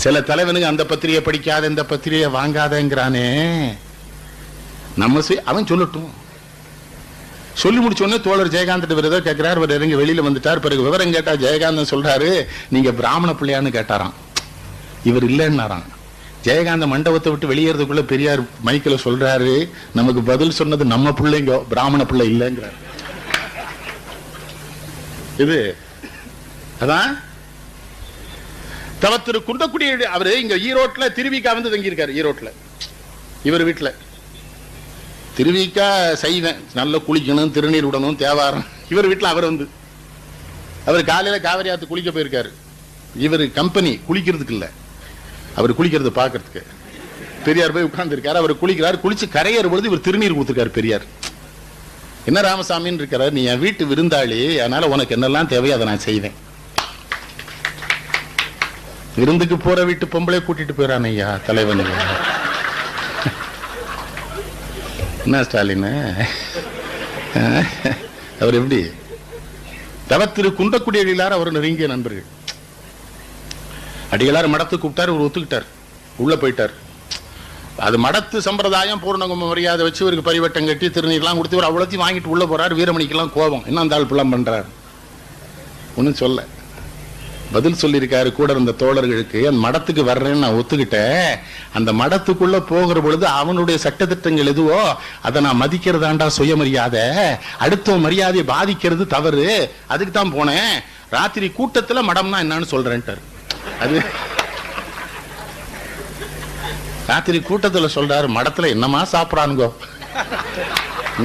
சில தலைவனுக்கு அந்த பத்திரிகை படிக்காத இந்த பத்திரிகை வாங்காதங்கிறானே, நம்ம அவன் சொல்லட்டும். சொல்லி முடிச்சோடனே தோழர் ஜெயகாந்த் விரதம் கேட்கிறார். அவர் இறங்கி வெளியில வந்துட்டார். பிறகு விவரம் கேட்டா ஜெயகாந்தன் சொல்றாரு, நீங்க பிராமண பிள்ளையான்னு கேட்டாராம். இவர் இல்லைன்னாராம். ஜெயகாந்த மண்டபத்தை விட்டு வெளியேறதுக்குள்ள பெரியார் மைக்கில் சொல்றாரு, நமக்கு பதில் சொன்னது நம்ம பிள்ளைங்க, பிராமண பிள்ளை இல்லைங்கிறார். இது அதான் தவத்திரு குன்றக்குடி. அவரு இங்க ஈரோட்ல திருவிக்கா வந்து தங்கியிருக்காரு. ஈரோட்ல இவர் வீட்டுல திருவிக்கா செய்வேன், நல்ல குளிக்கணும், திருநீர் விடணும், தேவாரம். இவர் வீட்டுல அவர் காலையில காவிரி ஆத்து குளிக்க போயிருக்காரு. இவர் கம்பெனி குளிக்கிறதுக்கு இல்ல, அவர் குளிக்கிறது பாக்குறதுக்கு. பெரியார் போய் உட்கார்ந்து இருக்காரு. அவர் குளிக்கிறார். குளிச்சு கரையேற பொழுது இவர் திருநீர் கொடுத்துருக்காரு. பெரியார் என்ன ராமசாமின்னு இருக்கிறார், நீ என் வீட்டு விருந்தாளி, அதனால உனக்கு என்னெல்லாம் தேவையோ அதை நான் செய்வேன். விருந்துக்கு போற வீட்டு பொம்பளை கூட்டிட்டு போயிறான் ஐயா தலைவன். என்ன ஸ்டாலின் அவர் எப்படி தவத்திரு குன்றக்குடி அடிகளார் அவர் நெருங்கிய நண்பர்கள். அடிகளார் மடத்துக்கு கூப்பிட்டார், அவர் ஒத்துக்கிட்டார், உள்ள போயிட்டார். அது மடத்து சம்பிரதாயம், பூர்ணகும்ப மரியாதை வச்சு இவருக்கு பரிவட்டம் கட்டி திருநீர்லாம் கொடுத்து இவர் அவ்வளோத்தையும் வாங்கிட்டு உள்ள போறார். வீரமணிக்கெல்லாம் கோபம், என்ன அந்த ஆள் பிள்ளம் பண்றார். ஒன்னும் சொல்ல பதில் சொல்லியிருக்காரு கூட இருந்த தோழர்களுக்கு, அந்த மடத்துக்கு வர்றேன்னு நான் ஒத்துக்கிட்டேன், அந்த மடத்துக்குள்ள போகிற பொழுது அவனுடைய சட்டத்திட்டங்கள் எதுவோ அதை நான் மதிக்கிறதாண்டா சுயமரியாதை, அடுத்த மரியாதையை பாதிக்கிறது தவறு, அதுக்கு தான் போனேன். ராத்திரி கூட்டத்துல மடம்னா என்னன்னு சொல்றேன்ட்டார். அது ராத்திரி கூட்டத்துல சொல்றாரு, மடத்துல என்னமா சாப்பிடானுங்கோ,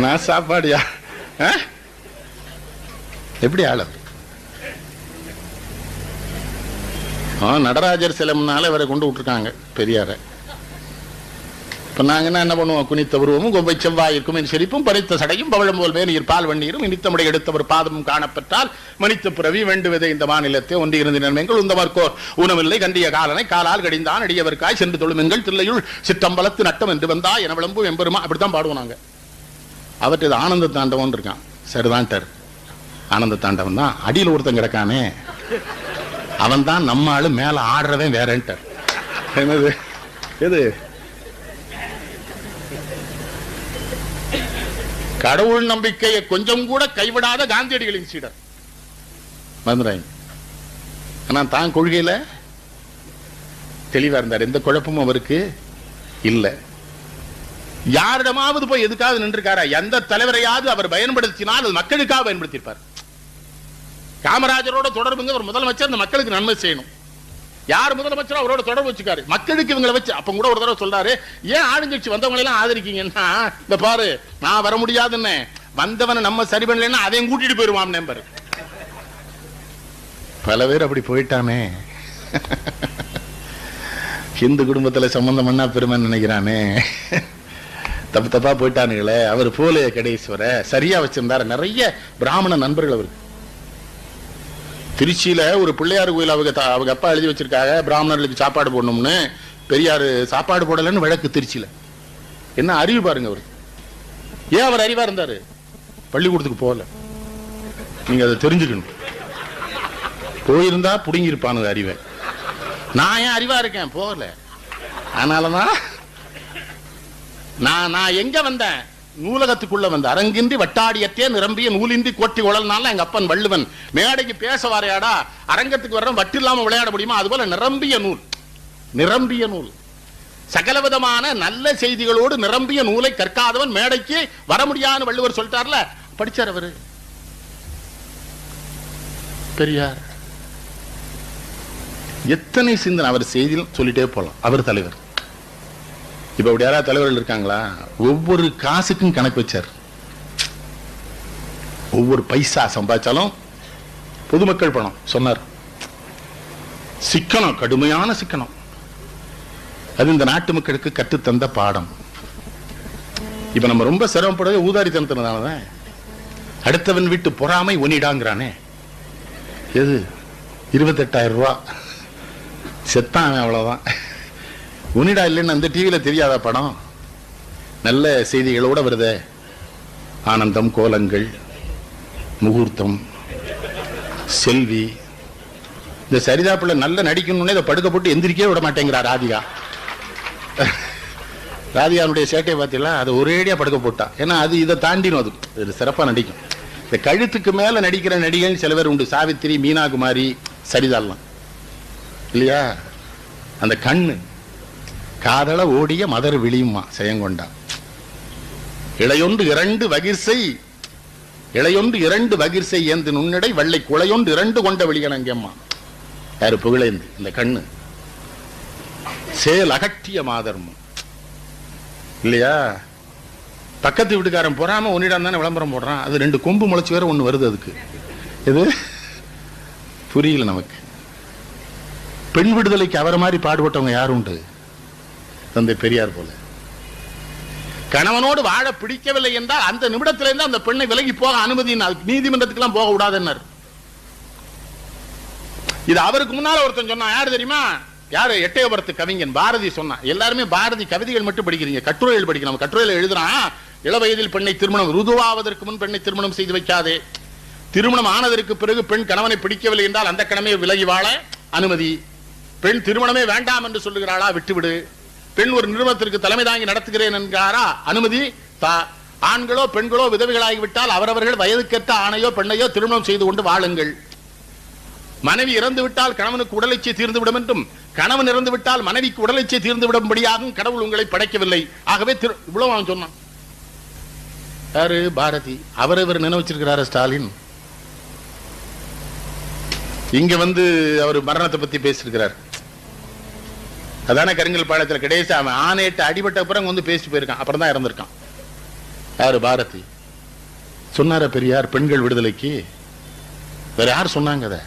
நான் சாப்பாடியா எப்படி ஆளு. நடராஜர் சிலை முன்னால இவரை கொண்டு விட்டுருக்காங்க பெரியார. இப்ப நாங்க என்ன பண்ணுவோம், குனித்த உருவமும் கொம்பை செவ்வாயிருக்கும் என் சிரிப்பும் பறித்த சடையும் பவழம் போல் வேணியர் பால் வண்ணீரும் இனித்தமுடைய எடுத்தவர் பாதமும் காணப்பெற்றால் மனித்த பிறவி வேண்டுவதை இந்த மாநிலத்தை ஒன்றியிருந்த நன்மைகள் உந்தவர்க்கோர் ஊனமில்லை கண்டிய காலனை காலால் கடிந்தான் அடியவர்காய் சென்று தொழுமெங்கள் தில்லையுள் சிற்றம்பலத்து நட்டம் என்று வந்தா என விளம்பும் எம்பெருமா, அப்படித்தான் பாடுவோம் நாங்க. அவற்றை இது ஆனந்த தாண்டவன் இருக்கான். சரிதான்ட்டார், ஆனந்த தாண்டவன் தான். அடியில் ஒருத்தன் கிடக்கானே அவன் தான் நம்ம ஆளு, மேல ஆடுறவன் வேறன்ட்டார். என்னது எது கடவுள் நம்பிக்கையை கொஞ்சம் கூட கைவிடாத காந்தியடிகளின் சீடர் மதுராய். ஆனா தான் கொள்கையில தெளிவா இருந்தார், எந்த குழப்பமும் அவருக்கு இல்ல. யாரிடமாவது போய் எதுக்காவது நின்றுக்காரா, எந்த தலைவரையாவது அவர் பயன்படுத்தினால் அது மக்களுக்காக பயன்படுத்தியிருப்பார். காமராஜரோட தொடர்புங்க, ஒரு முதலமைச்சர் இந்த மக்களுக்கு நன்மை செய்யணும். யார் முதலமைச்சரோ அவரோட தொடர்பு வச்சுக்காரு, மக்களுக்கு இவங்களை வச்சு. அப்ப கூட ஒரு தடவை சொல்றாரு, ஏன் ஆளுங்கட்சி வந்தவங்களை எல்லாம் ஆதரிக்கீங்கன்னா, இந்த பாரு நான் வர முடியாதுன்னு, வந்தவனை நம்ம சரி பண்ணலன்னா அதையும் கூட்டிட்டு போயிருவான் நம்பர். பல பேர் அப்படி போயிட்டானே. ஹிந்து குடும்பத்துல சம்பந்தம் பண்ணா பெருமை நினைக்கிறானே, தப்பு தப்பா போயிட்டானுங்களே. அவர் போலே கடைஸ்வர சரியா வச்சிருந்தாரு. நிறைய பிராமண நண்பர்கள் அவருக்கு. திருச்சியில ஒரு பிள்ளையார் கோயில் அவங்க அப்பா எழுதி வச்சிருக்காங்க, பிராமணர்களுக்கு சாப்பாடு போடணும்னு. பெரியாரு சாப்பாடு போடலன்னு வழக்கு திருச்சியில. என்ன அறிவு பாருங்க அவருக்கு. ஏன் அவர் அறிவா இருந்தாரு, பள்ளிக்கூடத்துக்கு போகல. நீங்க அதை தெரிஞ்சுக்கணும். போயிருந்தா புடுங்கி இருப்பானு அறிவை. நான் ஏன் அறிவா இருக்கேன், போகல. அதனாலதான் நான் எங்க வந்தேன், நூலகத்துக்குள்ள வந்து அரங்கின்றி வட்டாடியத்தே நிரம்பிய நூலின்றி கோட்டி உழல்னால எங்க அப்பன் வள்ளுவன். மேடைக்கு பேச வரையாடா, அரங்கத்துக்கு வர்ற வட்டு இல்லாம விளையாட முடியுமா, அது போல நிரம்பிய நூல், நிரம்பிய நூல், சகலவிதமான நல்ல செய்திகளோடு நிரம்பிய நூலை கற்காதவன் மேடைக்கு வர முடியாதுன்னு வள்ளுவர் சொல்லிட்டார்ல. படிச்சார் அவரு பெரியார். எத்தனை சிந்தனை அவர் செய்தியில் சொல்லிட்டே போலாம். அவர் தலைவர். இப்ப அப்படி யாராவது தலைவர்கள் இருக்காங்களா? ஒவ்வொரு காசுக்கும் கணக்கு வச்சார். ஒவ்வொரு பைசா சம்பாதிச்சாலும் பொதுமக்கள் பணம் சொன்னார். சிக்கனம், கடுமையான சிக்கனம். அது இந்த நாட்டு மக்களுக்கு கற்றுத்தந்த பாடம். இப்ப நம்ம ரொம்ப சிரமப்படுறது ஊதாரித்தனத்தினாலதான். அடுத்தவன் வீட்டு பொறாமை ஒன்னிடாங்கிறானே, எது 28,000 ரூபாய் செத்தான், அவ்வளவுதான். உன்னிடா இல்லைன்னு அந்த டிவியில தெரியாத படம். நல்ல செய்திகளோட வருத, ஆனந்தம், கோலங்கள், முகூர்த்தம், செல்வி. இந்த சரிதா பிள்ளை நல்ல நடிக்கணும்னே இதை படுக்க போட்டு எந்திரிக்கவே விட மாட்டேங்கிறா ராதிகா. ராதிகாவுடைய சேட்டையை பார்த்தீங்களா, அது ஒரேடியா படுக்க போட்டா. ஏன்னா அது இதை தாண்டினும், அது சிறப்பா நடிக்கும். இந்த கழுத்துக்கு மேல நடிக்கிற நடிகை சில பேர் உண்டு. சாவித்திரி, மீனாகுமாரி, சரிதாலாம் இல்லையா? அந்த கண்ணு காதல ஓடிய மதர் விழியுமா செயங்கொண்டா. இளையொன்று இரண்டு வகிர்சை, இளையொன்று இரண்டு வகிர்சை ஏந்து நுண்ணடை வெள்ளை குளையொன்று இரண்டு கொண்ட வெளியனங்கம்மா. யாரு? புகழேந்து. இந்த கண்ணு சேல் அகட்டிய மாதர்மம் இல்லையா? பக்கத்து வீட்டுக்காரன் பொறாம ஒன்னிடம் தானே விளம்பரம் போடுறான். அது 2 கொம்பு முளைச்சு வேற ஒண்ணு வருது. அதுக்கு இது புரியல நமக்கு. பெண் விடுதலைக்கு அவரை மாதிரி பாடுபட்டவங்க யாரும் உண்டு? தந்தை பெரியார் போல. கணவனோடு வாழ பிடிக்கவில்லை என்றால் அந்த நிமிடத்திலிருந்து அந்த பெண்ணை விலகி போக அனுமதி, நீதிமன்றத்துக்கு போக விடாதுன்னார். இது அவருக்கு முன்னால ஒருத்தன் சொன்னா. யாரு தெரியுமா? யாரு? எட்டயபுரத்து கவிஞன் பாரதி சொன்னா. எல்லாருமே பாரதி கவிதைகள் மட்டும் படிக்கிறீங்க, கட்டுரைகள் படிக்கணும். கட்டுரையில் எழுதுறான், இள வயதில் பெண்ணை திருமணம், ருதுவாவதற்கு முன் பெண்ணை திருமணம் செய்து வைக்காதே. திருமணம் ஆனதற்கு பிறகு பெண் கணவனை பிடிக்கவில்லை என்றால் அந்த கணமே விலகி வாழ அனுமதி. பெண் திருமணமே வேண்டாம் என்று சொல்லுகிறாளா, விட்டுவிடு. பெண் ஒரு நிறுவனத்திற்கு தலைமை தாங்கி நடத்துகிறேன் என்கிறாரா, அனுமதி தா. ஆண்களோ பெண்களோ விதவைகளாகிவிட்டால் அவரவர்கள் வயதுக்கேற்ற ஆணையோ பெண்ணையோ திருமணம் செய்து கொண்டு வாழுங்கள். மனைவி இறந்து விட்டால் கணவனுக்கு உடலெச்சை தீர்ந்துவிடும் என்றும், கணவன் இறந்து விட்டால் மனைவிக்கு உடலெச்சை தீர்ந்து விடும்படியாகவும் கடவுள் உங்களை படைக்கவில்லை. ஆகவே இவ்வளவு அவன் சொன்னான். யாரு? பாரதி. அவரவர் நினைவச்சிருக்கிறாரு ஸ்டாலின். இங்க வந்து அவர் மரணத்தை பத்தி பேசிருக்கிறார். அதான கருங்கல் பாளையத்தில் கடைசி அவன் ஆணையிட்டு அடிபட்ட அப்புறம் வந்து பேசிட்டு போயிருக்கான். அப்புறம் தான் இறந்திருக்கான். யாரு? பாரதி. சொன்னார பெரியார் பெண்கள் விடுதலைக்கு? வேற யார் சொன்னாங்க? அதை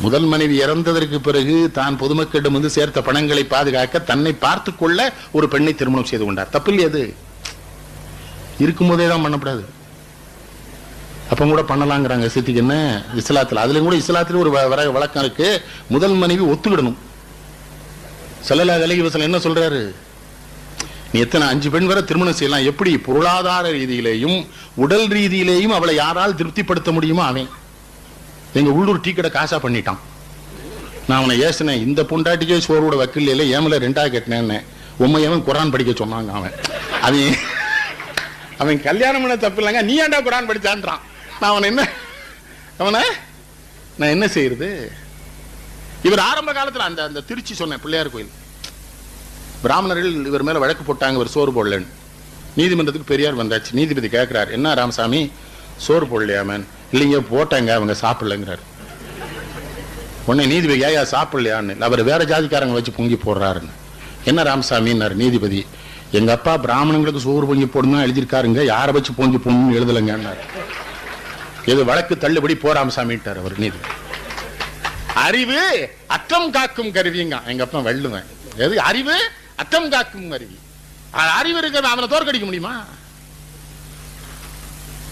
முதல் மனைவி இறந்ததற்கு பிறகு தான் பொதுமக்களிடம் வந்து சேர்த்த பணங்களை பாதுகாக்க தன்னை பார்த்து கொள்ள ஒரு பெண்ணை திருமணம் செய்து கொண்டார். தப்பு இல்லையா? அது இருக்கும்போதே தான் பண்ணக்கூடாது. அப்ப கூட பண்ணலாங்கிறாங்க. சித்திக்கு என்ன இஸ்லாத்துல, அதுல கூட இஸ்லாத்துல ஒரு வழக்கம் இருக்கு. முதல் மனைவி ஒத்துக்கிடணும். ஸல்லல்லாஹு அலைஹி வஸல்லம் என்ன சொல்றாரு? நீ எத்தனை 5 பெண் வரை திருமணம் செய்யலாம். எப்படி? பொருளாதார ரீதியிலேயும் உடல் ரீதியிலேயும் அவளை யாரால் திருப்திப்படுத்த முடியுமோ அவன். எங்க உள்ளூர் டீ கடை காசா பண்ணிட்டான். நான் அவனை ஏசினேன், இந்த பொண்டாட்டிக்கே சோரோட வக்கீல் இல்லை, ஏமல 2ஆ கட்டினேன்னு. உண்மையவன் குரான் படிக்க சொன்னாங்க. அவன் கல்யாணம் பண்ண தப்பு இல்லைங்க, நீ ஏன்டா குரான் படிச்சான்றான். நான் என்ன செய்யறது? இவர் ஆரம்ப காலத்துல அந்த திருச்சி சொன்ன பிள்ளையார் கோயில் பிராமணர்கள் இவர் மேல வழக்கு போட்டாங்க, இவர் சோறு போடலன்னு. நீதிமன்றத்துக்கு பெரியார் வந்தாச்சு. நீதிபதி கேட்கிறார், என்ன ராமசாமி சோறு போடலையாமன்? இல்லைங்க போட்டாங்க, அவங்க சாப்பிடலங்கிறார். உடனே நீதிபதி, ஏயா சாப்பிடலையான்னு? அவர் வேற ஜாதிக்காரங்க வச்சு பொங்கி போடுறாருன்னு. என்ன ராமசாமின்னாரு நீதிபதி, எங்க அப்பா பிராமணங்களுக்கு சோறு பொங்கி போடணும் எழுதியிருக்காருங்க, யாரை வச்சு பொங்கி போடணும்னு எழுதலைங்க. எது வழக்கு தள்ளுபடி போ ராமசாமிட்டார் அவர் நீதிபதி. அறிவு அற்றம் காக்கும் கருவிங்க. எங்க அப்பா வெள்ளுவேன். எது அறிவு? அற்றம் காக்கும் கருவி. அறிவு இருக்கிற அவனை தோற்கடிக்க முடியுமா?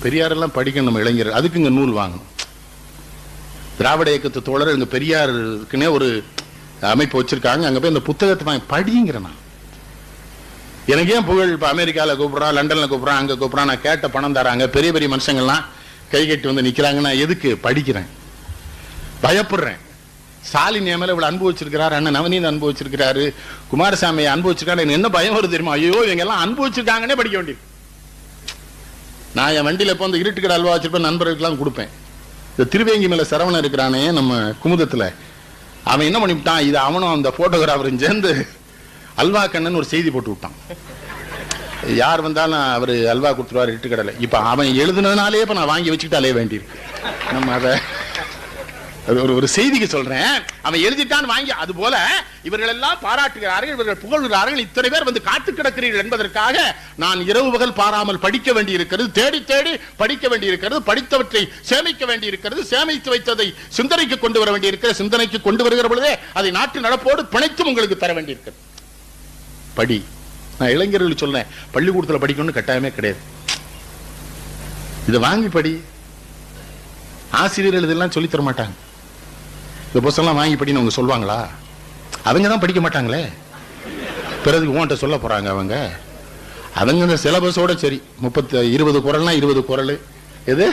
பெரியாரெல்லாம் படிக்கணும் நம்ம இளைஞர்கள். அதுக்கு இங்க நூல் வாங்கணும். திராவிட இயக்கத்து தோழர் இங்க பெரியாருக்குன்னே ஒரு அமைப்பு வச்சிருக்காங்க. அங்க போய் இந்த புத்தகத்தை வாங்கி படிங்கிறேன். எனக்கு ஏன் புகழ் இப்ப அமெரிக்கால கூப்பிடுறான், லண்டன்ல கூப்பிடுறான், அங்க கூப்பிடுறான். நான் கேட்ட பணம் தராங்க, பெரிய பெரிய மனுஷங்கள்லாம் கை கட்டி வந்து நிக்கிறாங்கன்னா எதுக்கு? படிக்கிறேன், பயப்படுறேன். ஸ்டாலின் என் மேல இவ்வளவு அன்பு வச்சிருக்கிறாரு, அண்ணன் நவநீத அன்பு வச்சிருக்கிறாரு, குமாரசாமி அன்பு வச்சிருக்காரு. எனக்கு என்ன பயம் வருது தெரியுமா? ஐயோ இவங்க எல்லாம் அன்பு வச்சிருக்காங்கன்னே படிக்க வேண்டியது. நான் என் வண்டியில இப்போ இந்த இருட்டுக்கடை அல்வா வச்சிருப்பேன், நண்பர்களுக்கெல்லாம் கொடுப்பேன். இந்த திருவேங்கி மேல சரவணன் இருக்கிறானே நம்ம குமுதத்துல, அவன் என்ன பண்ணிவிட்டான், இது அவனும் அந்த போட்டோகிராஃபரும் சேர்ந்து அல்வா கண்ணன் ஒரு செய்தி போட்டு விட்டான். யார் வந்தாலும் அவரு அல்வா கொடுத்துருவாரு இருட்டுக்கடையில். இப்ப அவன் எழுதுனதுனாலே இப்ப நான் வாங்கி வச்சுக்கிட்டாலே வேண்டியிருக்கு. நம்ம அதை ஒரு செய்திக்கு சொல்றேன். அவன் எழுதிட்டான் வாங்கி. அது போல இவர்கள் எல்லாம் பாராட்டுகிறார்கள், இவர்கள் புகழ்கிறார்கள். இத்தனை பேர் வந்து காத்து கிடக்கிறீர்கள் என்பதற்காக நான் இரவு பகல் பாராமல் படிக்க வேண்டி இருக்கிறது, தேடி தேடி படிக்க வேண்டி இருக்கிறது, படித்தவற்றை சேமிக்க வேண்டி இருக்கிறது, சேமித்து வைத்ததை சிந்தனைக்கு கொண்டு வர வேண்டி இருக்கிறது, சிந்தனைக்கு கொண்டு வருகிற பொழுதே அதை நாட்டு நடப்போடு பிணைத்தும் உங்களுக்கு தர வேண்டி இருக்கிறது. படி. நான் இளைஞர்கள் சொல்றேன், பள்ளிக்கூடத்தில் படிக்கணும்னு கட்டாயமே கிடையாது. இதை வாங்கி படி. ஆசிரியர்கள் இதெல்லாம் சொல்லி தர மாட்டாங்க. இந்த புத்தகம்லாம் வாங்கி படின்னு அவங்க சொல்லுவாங்களா? அவங்க தான் படிக்க மாட்டாங்களே, பிறகு உன்கிட்ட சொல்ல போறாங்க அவங்க. அவங்க இந்த சிலபஸோட சரி 20 குறள்னா 20 குறள், எது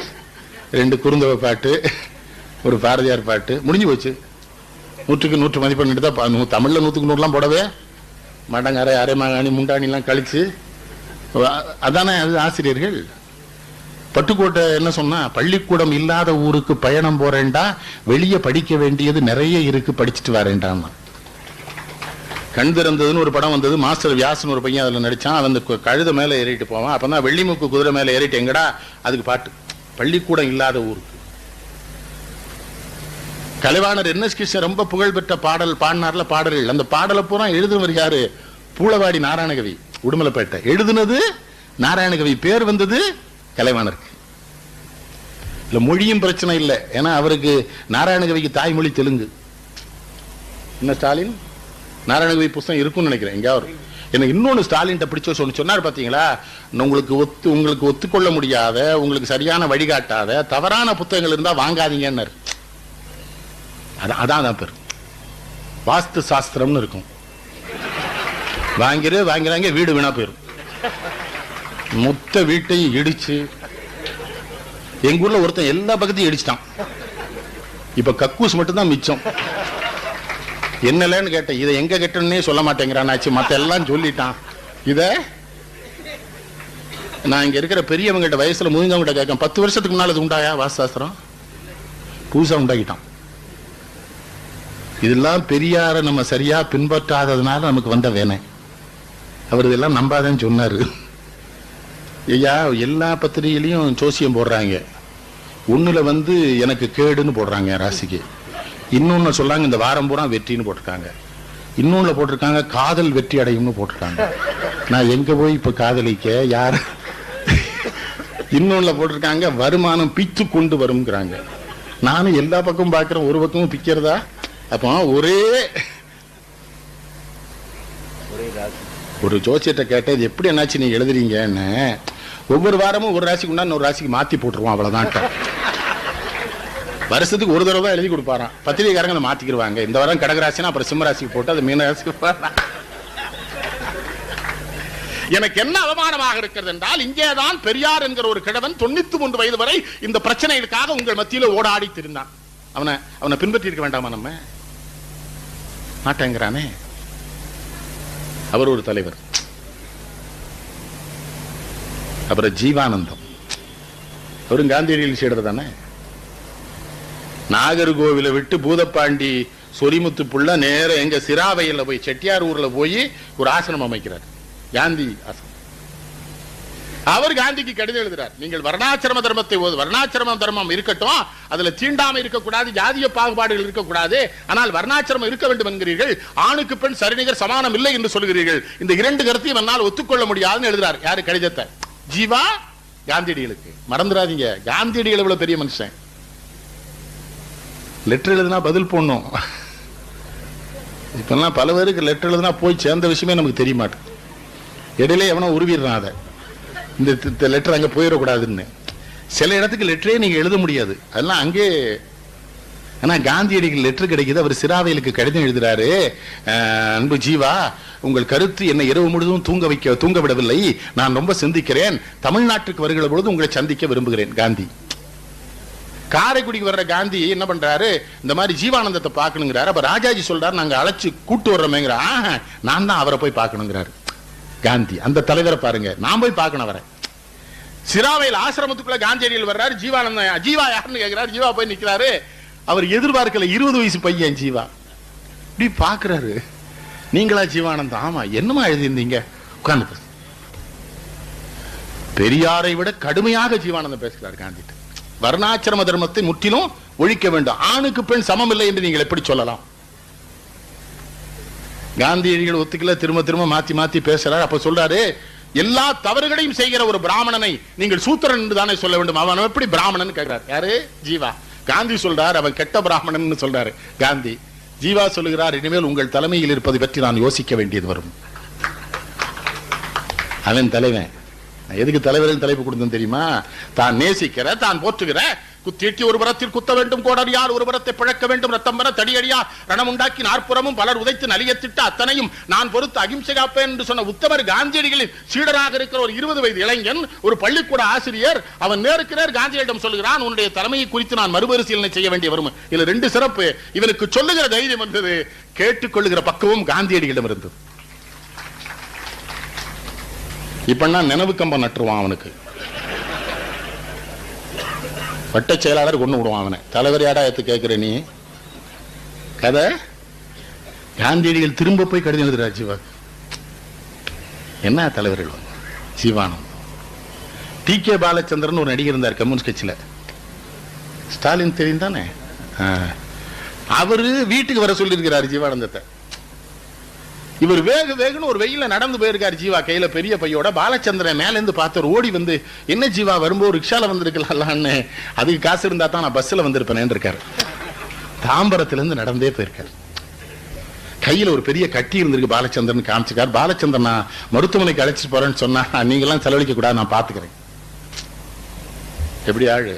2 குறுந்தொகை பாட்டு, ஒரு பாரதியார் பாட்டு, முடிஞ்சு போச்சு. 100க்கு 100 மதிப்பெண் தான். தமிழ்ல 100க்கு 100லாம் போடவே மடங்காரை, அரைமாகாணி, முண்டாணிலாம் கழிச்சு, அதானே அது ஆசிரியர்கள். பட்டுக்கோட்டை என்ன சொன்னா, பள்ளிக்கூடம் இல்லாத ஊருக்கு பயணம் போறேன்டா, வெளியே படிக்க வேண்டியது நிறைய இருக்கு, படிச்சுட்டு வரேன்டான்னா. கண் திறந்ததுன்னு ஒரு படம் வந்தது, மாஸ்டர் வியாசன் ஒரு பையன் அதில் நடிச்சான். அவன் அந்த கழுத மேலே ஏறிட்டு போவான். அப்பதான் வெள்ளிமுக்கு குதிரை மேலே ஏறிட்டு எங்கடா, அதுக்கு பாட்டு, பள்ளிக்கூடம் இல்லாத ஊருக்கு. கலைவாணர் என்.எஸ். கிருஷ்ணன் ரொம்ப புகழ்பெற்ற பாடல் பாடினார்ல, பாடல்கள். அந்த பாடலை பூரா எழுதுனவர் யாரு? பூளவாடி நாராயணகவி, உடுமலைப்பேட்டை. எழுதுனது நாராயணகவி, பேர் வந்தது கலைவாணருக்கு. இல்ல மொழியும் பிரச்சனை இல்லை, ஏன்னா அவருக்கு நாராயணகவிக்கு தாய்மொழி தெலுங்கு. என்ன ஸ்டாலின் நாராயணகவி புத்தகம் இருக்கும்னு நினைக்கிறேன் எங்கேயாவது. எனக்கு இன்னொன்று ஸ்டாலின் பிடிச்ச சொன்னார் பார்த்தீங்களா, உங்களுக்கு ஒத்துக்கொள்ள முடியாத, உங்களுக்கு சரியான வழிகாட்டாத தவறான புத்தகங்கள் இருந்தா வாங்காதீங்கன்னு. அதான் பேர் வாஸ்து சாஸ்திரம்னு இருக்கும். வாங்கிறாங்க, வீடு வீணா போயிடும். மொத்த வீட்டையும் இடிச்சு, எங்க ஊர்ல ஒருத்தன் எல்லா பக்கத்தையும் இடிச்சிட்டான். இப்ப கக்கூஸ் மட்டும் தான் மிச்சம். என்னலன்னு கேட்டேன், இதை எங்க கட்டணும்னே சொல்ல மாட்டேங்கிறான் ஆச்சு, மத்த எல்லாம் சொல்லிட்டான். இத நான் இங்க இருக்கிற பெரியவங்கிட்ட, வயசுல முதிஞ்சவங்கிட்ட கேட்க, 10 வருஷத்துக்கு முன்னால அது உண்டாயா வாஸ்துசாஸ்திரம்? புதுசா உண்டாக்கிட்டான். இதெல்லாம் பெரியார நம்ம சரியா பின்பற்றாததுனால நமக்கு வந்த வேணை. அவர் இதெல்லாம் நம்பாதேன்னு சொன்னாரு. ஐயா, எல்லா பத்திரிகையிலையும் ஜோசியம் போடுறாங்க. ஒண்ணுல எனக்கு கேடுன்னு போடுறாங்க ராசிக்கு. இன்னொன்னு சொல்லாங்க இந்த வாரம் பூரா வெற்றின்னு போட்டிருக்காங்க. இன்னொன்னு போட்டிருக்காங்க காதல் வெற்றி அடையும்னு போட்டிருக்காங்க. நான் எங்க போய் இப்ப காதலிக்க யார்? இன்னொன்னு போட்டிருக்காங்க வருமானம் பிச்சு கொண்டு வரும்ங்கிறாங்க. நானும் எல்லா பக்கமும் பாக்குறேன், ஒரு பக்கமும் பிக்கிறதா? அப்போ ஒரு ஜோசியத்தை கேட்ட, இது எப்படி என்னாச்சு நீங்க எழுதுறீங்கன்னு. ஒவ்வொரு வாரமும் ஒரு ராசிக்கு உண்டா ஒரு ராசிக்கு மாத்தி போட்டுருவோம், அவ்வளவுதான். வருஷத்துக்கு ஒரு தடவை தான் எழுதி கொடுப்பாராம். பத்திரிகைக்காரங்க மாத்திக்கிடுவாங்க. இந்த வாரம் கடகராசினா அப்புறம் சிம்மராசிக்கு போட்டு அது மீன ராசிக்கு. எனக்கு என்ன அவமானமாக இருக்கிறது என்றால், இங்கேதான் பெரியார் என்கிற ஒரு கிழவன் 93 வயது வரை இந்த பிரச்சனைகளுக்காக உங்கள் மத்தியில் ஓடாடி திருந்தான். அவனை பின்பற்றி இருக்க வேண்டாமா? நம்ம மாட்டேங்கிறானே. அவர் ஒரு தலைவர். அப்புறம் ஜீவானந்தம், அவரும் காந்தியடிகள் செய்யறது தானே. நாகர்கோவிலை விட்டு பூதப்பாண்டி சொரிமுத்து புள்ள நேர எங்க சிராவையில போய் செட்டியார் ஊர்ல போய் ஒரு ஆசனம் அமைக்கிறார், காந்தி ஆசனம். அவர் காந்திக்கு கடிதம் எழுதுறார், நீங்கள் வர்ணாசிரம தர்மத்தை, வர்ணாசிரம தர்மம் இருக்கட்டும், அதுல தீண்டாமை இருக்கக்கூடாது, ஜாதிய பாகுபாடுகள் இருக்கக்கூடாது, ஆனால் வர்ணாசிரமம் இருக்க வேண்டும் என்கிறீர்கள், ஆணுக்கு பெண் சரிநிகர் சமானம் இல்லை என்று சொல்கிறீர்கள், இந்த 2 கருத்தையும் என்னால் ஒத்துக்கொள்ள முடியாதுன்னு எழுதுறார். யாரு கடிதத்தை? ஜீவா காந்தியடிகளுக்கு. மறந்துடாதீங்க, காந்தியடிகள் எவ்வளவு பெரிய மனுஷன். லெட்டர் எழுதுனா பதில் போடணும். இப்பெல்லாம் பல பேருக்கு லெட்டர் எழுதுனா போய் சேர்ந்த விஷயமே நமக்கு தெரிய மாட்டேன். இடையில எவனோ உருவிடுறான், அதை இந்த லெட்டர் அங்கே போயிடக்கூடாதுன்னு. சில இடத்துக்கு லெட்டரே நீங்க எழுத முடியாது, அதெல்லாம் அங்கே. ஆனா காந்தியடிகள் லெட்டர் கிடைக்குது. அவர் சிராவையிலுக்கு கடிதம் எழுதுறாரு, அன்பு ஜீவா, உங்கள் கருத்து என்னை இரவு முழுவதும் தூங்க விடவில்லை, நான் ரொம்ப சிந்திக்கிறேன், தமிழ்நாட்டுக்கு வருகிற பொழுது உங்களை சந்திக்க விரும்புகிறேன். காந்தி காரைக்குடிக்கு வர்ற காந்தி என்ன பண்றாரு, இந்த மாதிரி ஜீவானந்தத்தை பார்க்கணுங்கிறாரு. அப்ப ராஜாஜி சொல்றாரு, நாங்க அழைச்சு கூட்டு வர்றோமேங்கிற. நான் தான் அவரை போய் பார்க்கணுங்கிறாரு காந்தி. அந்த தலைவரை பாருங்க, நான் போய் பார்க்கணும் அவரை. சிராவையில் ஆசிரமத்துக்குள்ள காந்தியடிகள் வர்றாரு. ஜீவானந்தம், ஜீவா யாருன்னு கேட்கிறாரு. ஜீவா போய் நிக்கிறாரு. அவர் எதிர்பார்க்கல, 20 வயசு பையன் ஜீவா. இப்படி பாக்குறாரு, நீங்களா ஜீவானந்தம்? ஆமா. என்னமா எழுதியிருந்தீங்க? உட்கார்ந்து. பெரியாரை விட கடுமையாக ஜீவானந்தம் பேசுகிறார் காந்தி. வர்ணாசிரம தர்மத்தை முற்றிலும் ஒழிக்க வேண்டும், ஆணுக்கு பெண் சமம் இல்லை என்று நீங்கள் எப்படி சொல்லலாம்? காந்தியடிகள் ஒத்துக்கல, திரும்ப மாத்தி பேசுறாரு. அப்ப சொல்றாரு, எல்லா தவறுகளையும் செய்கிற ஒரு பிராமணனை நீங்கள் சூத்திரன் என்று தானே சொல்ல வேண்டும், அவன் எப்படி பிராமணன் கேட்கிறார். யாரு? ஜீவா. காந்தி சொல்றார், அவன் கெட்ட பிராமணன் சொல்றாரு காந்தி. ஜீவா சொல்லுகிறார், இனிமேல் உங்கள் தலைமையில் இருப்பதை பற்றி நான் யோசிக்க வேண்டியது வரும். அவன் தலைவன். எதுக்கு தலைவரின் தலைப்பு கொடுத்தோம் தெரியுமா? தான் நேசிக்கிற, தான் போற்றுகிற குத்தியட்டி ஒரு புறத்தில் குத்த வேண்டும், கோடரியால் ஒரு புறத்தை பிழக்க வேண்டும், ரத்தம் வர தடியடியா ரணம் உண்டாக்கி நாற்புறமும் பலர் உதைத்து நலியத்திட்ட அத்தனையும் நான் பொறுத்து அகிம்சை காப்பேன் என்று சொன்ன உத்தமர் காந்தியடிகளின் சீடராக இருக்கிற ஒரு 20 வயது இளைஞன், ஒரு பள்ளிக்கூட ஆசிரியர், அவன் நேருக்கு நேர் காந்தியிடம் சொல்லுகிறான், உன்னுடைய தலைமையை குறித்து நான் மறுபரிசீலனை செய்ய வேண்டிய வரும். இதுல 2 சிறப்பு. இவனுக்கு சொல்லுகிற தைரியம் வந்தது, கேட்டுக்கொள்ளுகிற பக்குவம் காந்தியடிகளிடம் இருந்தது. இப்ப நான் நினைவு கம்பம் நட்டுருவான் அவனுக்கு. வட்ட செயலாளர் கொண்டு விடுவான் அவனை. தலைவர் யாடா எடுத்து கேட்கிற நீ கதை? காந்தியடிகள் திரும்ப போய் கடிதம் எழுதுறார் ஜீவா. என்ன தலைவர்கள்? ஜீவானந்த், டி.கே. பாலச்சந்திரன் ஒரு நடிகர் இருந்தார் கம்யூனிஸ்ட் கட்சியில. ஸ்டாலின் தெரியும் தானே? அவரு வீட்டுக்கு வர சொல்லி இருக்கிறார் ஜீவானந்தத்தை. இவர் வேக வேகன்னு ஒரு வெயில நடந்து போயிருக்காரு ஜீவா, கையில பெரிய பையோட. பாலச்சந்திரன் மேல இருந்து பார்த்து ஓடி வந்து, என்ன ஜீவா வரும்போது ரிக்ஷால வந்திருக்கலாம்னு, அதுக்கு காசு இருந்தா தான் நான் பஸ்ல வந்திருப்பேன் இருக்காரு. தாம்பரத்துல இருந்து நடந்தே போயிருக்காரு. கையில ஒரு பெரிய கட்டி இருந்திருக்கு, பாலச்சந்திரன் காமிச்சிருக்காரு. பாலச்சந்திரன் நான் மருத்துவமனைக்கு அழைச்சிட்டு போறேன்னு சொன்னா, நீங்க எல்லாம் செலவழிக்க கூடாது, நான் பாத்துக்கிறேன். எப்படி ஆளு?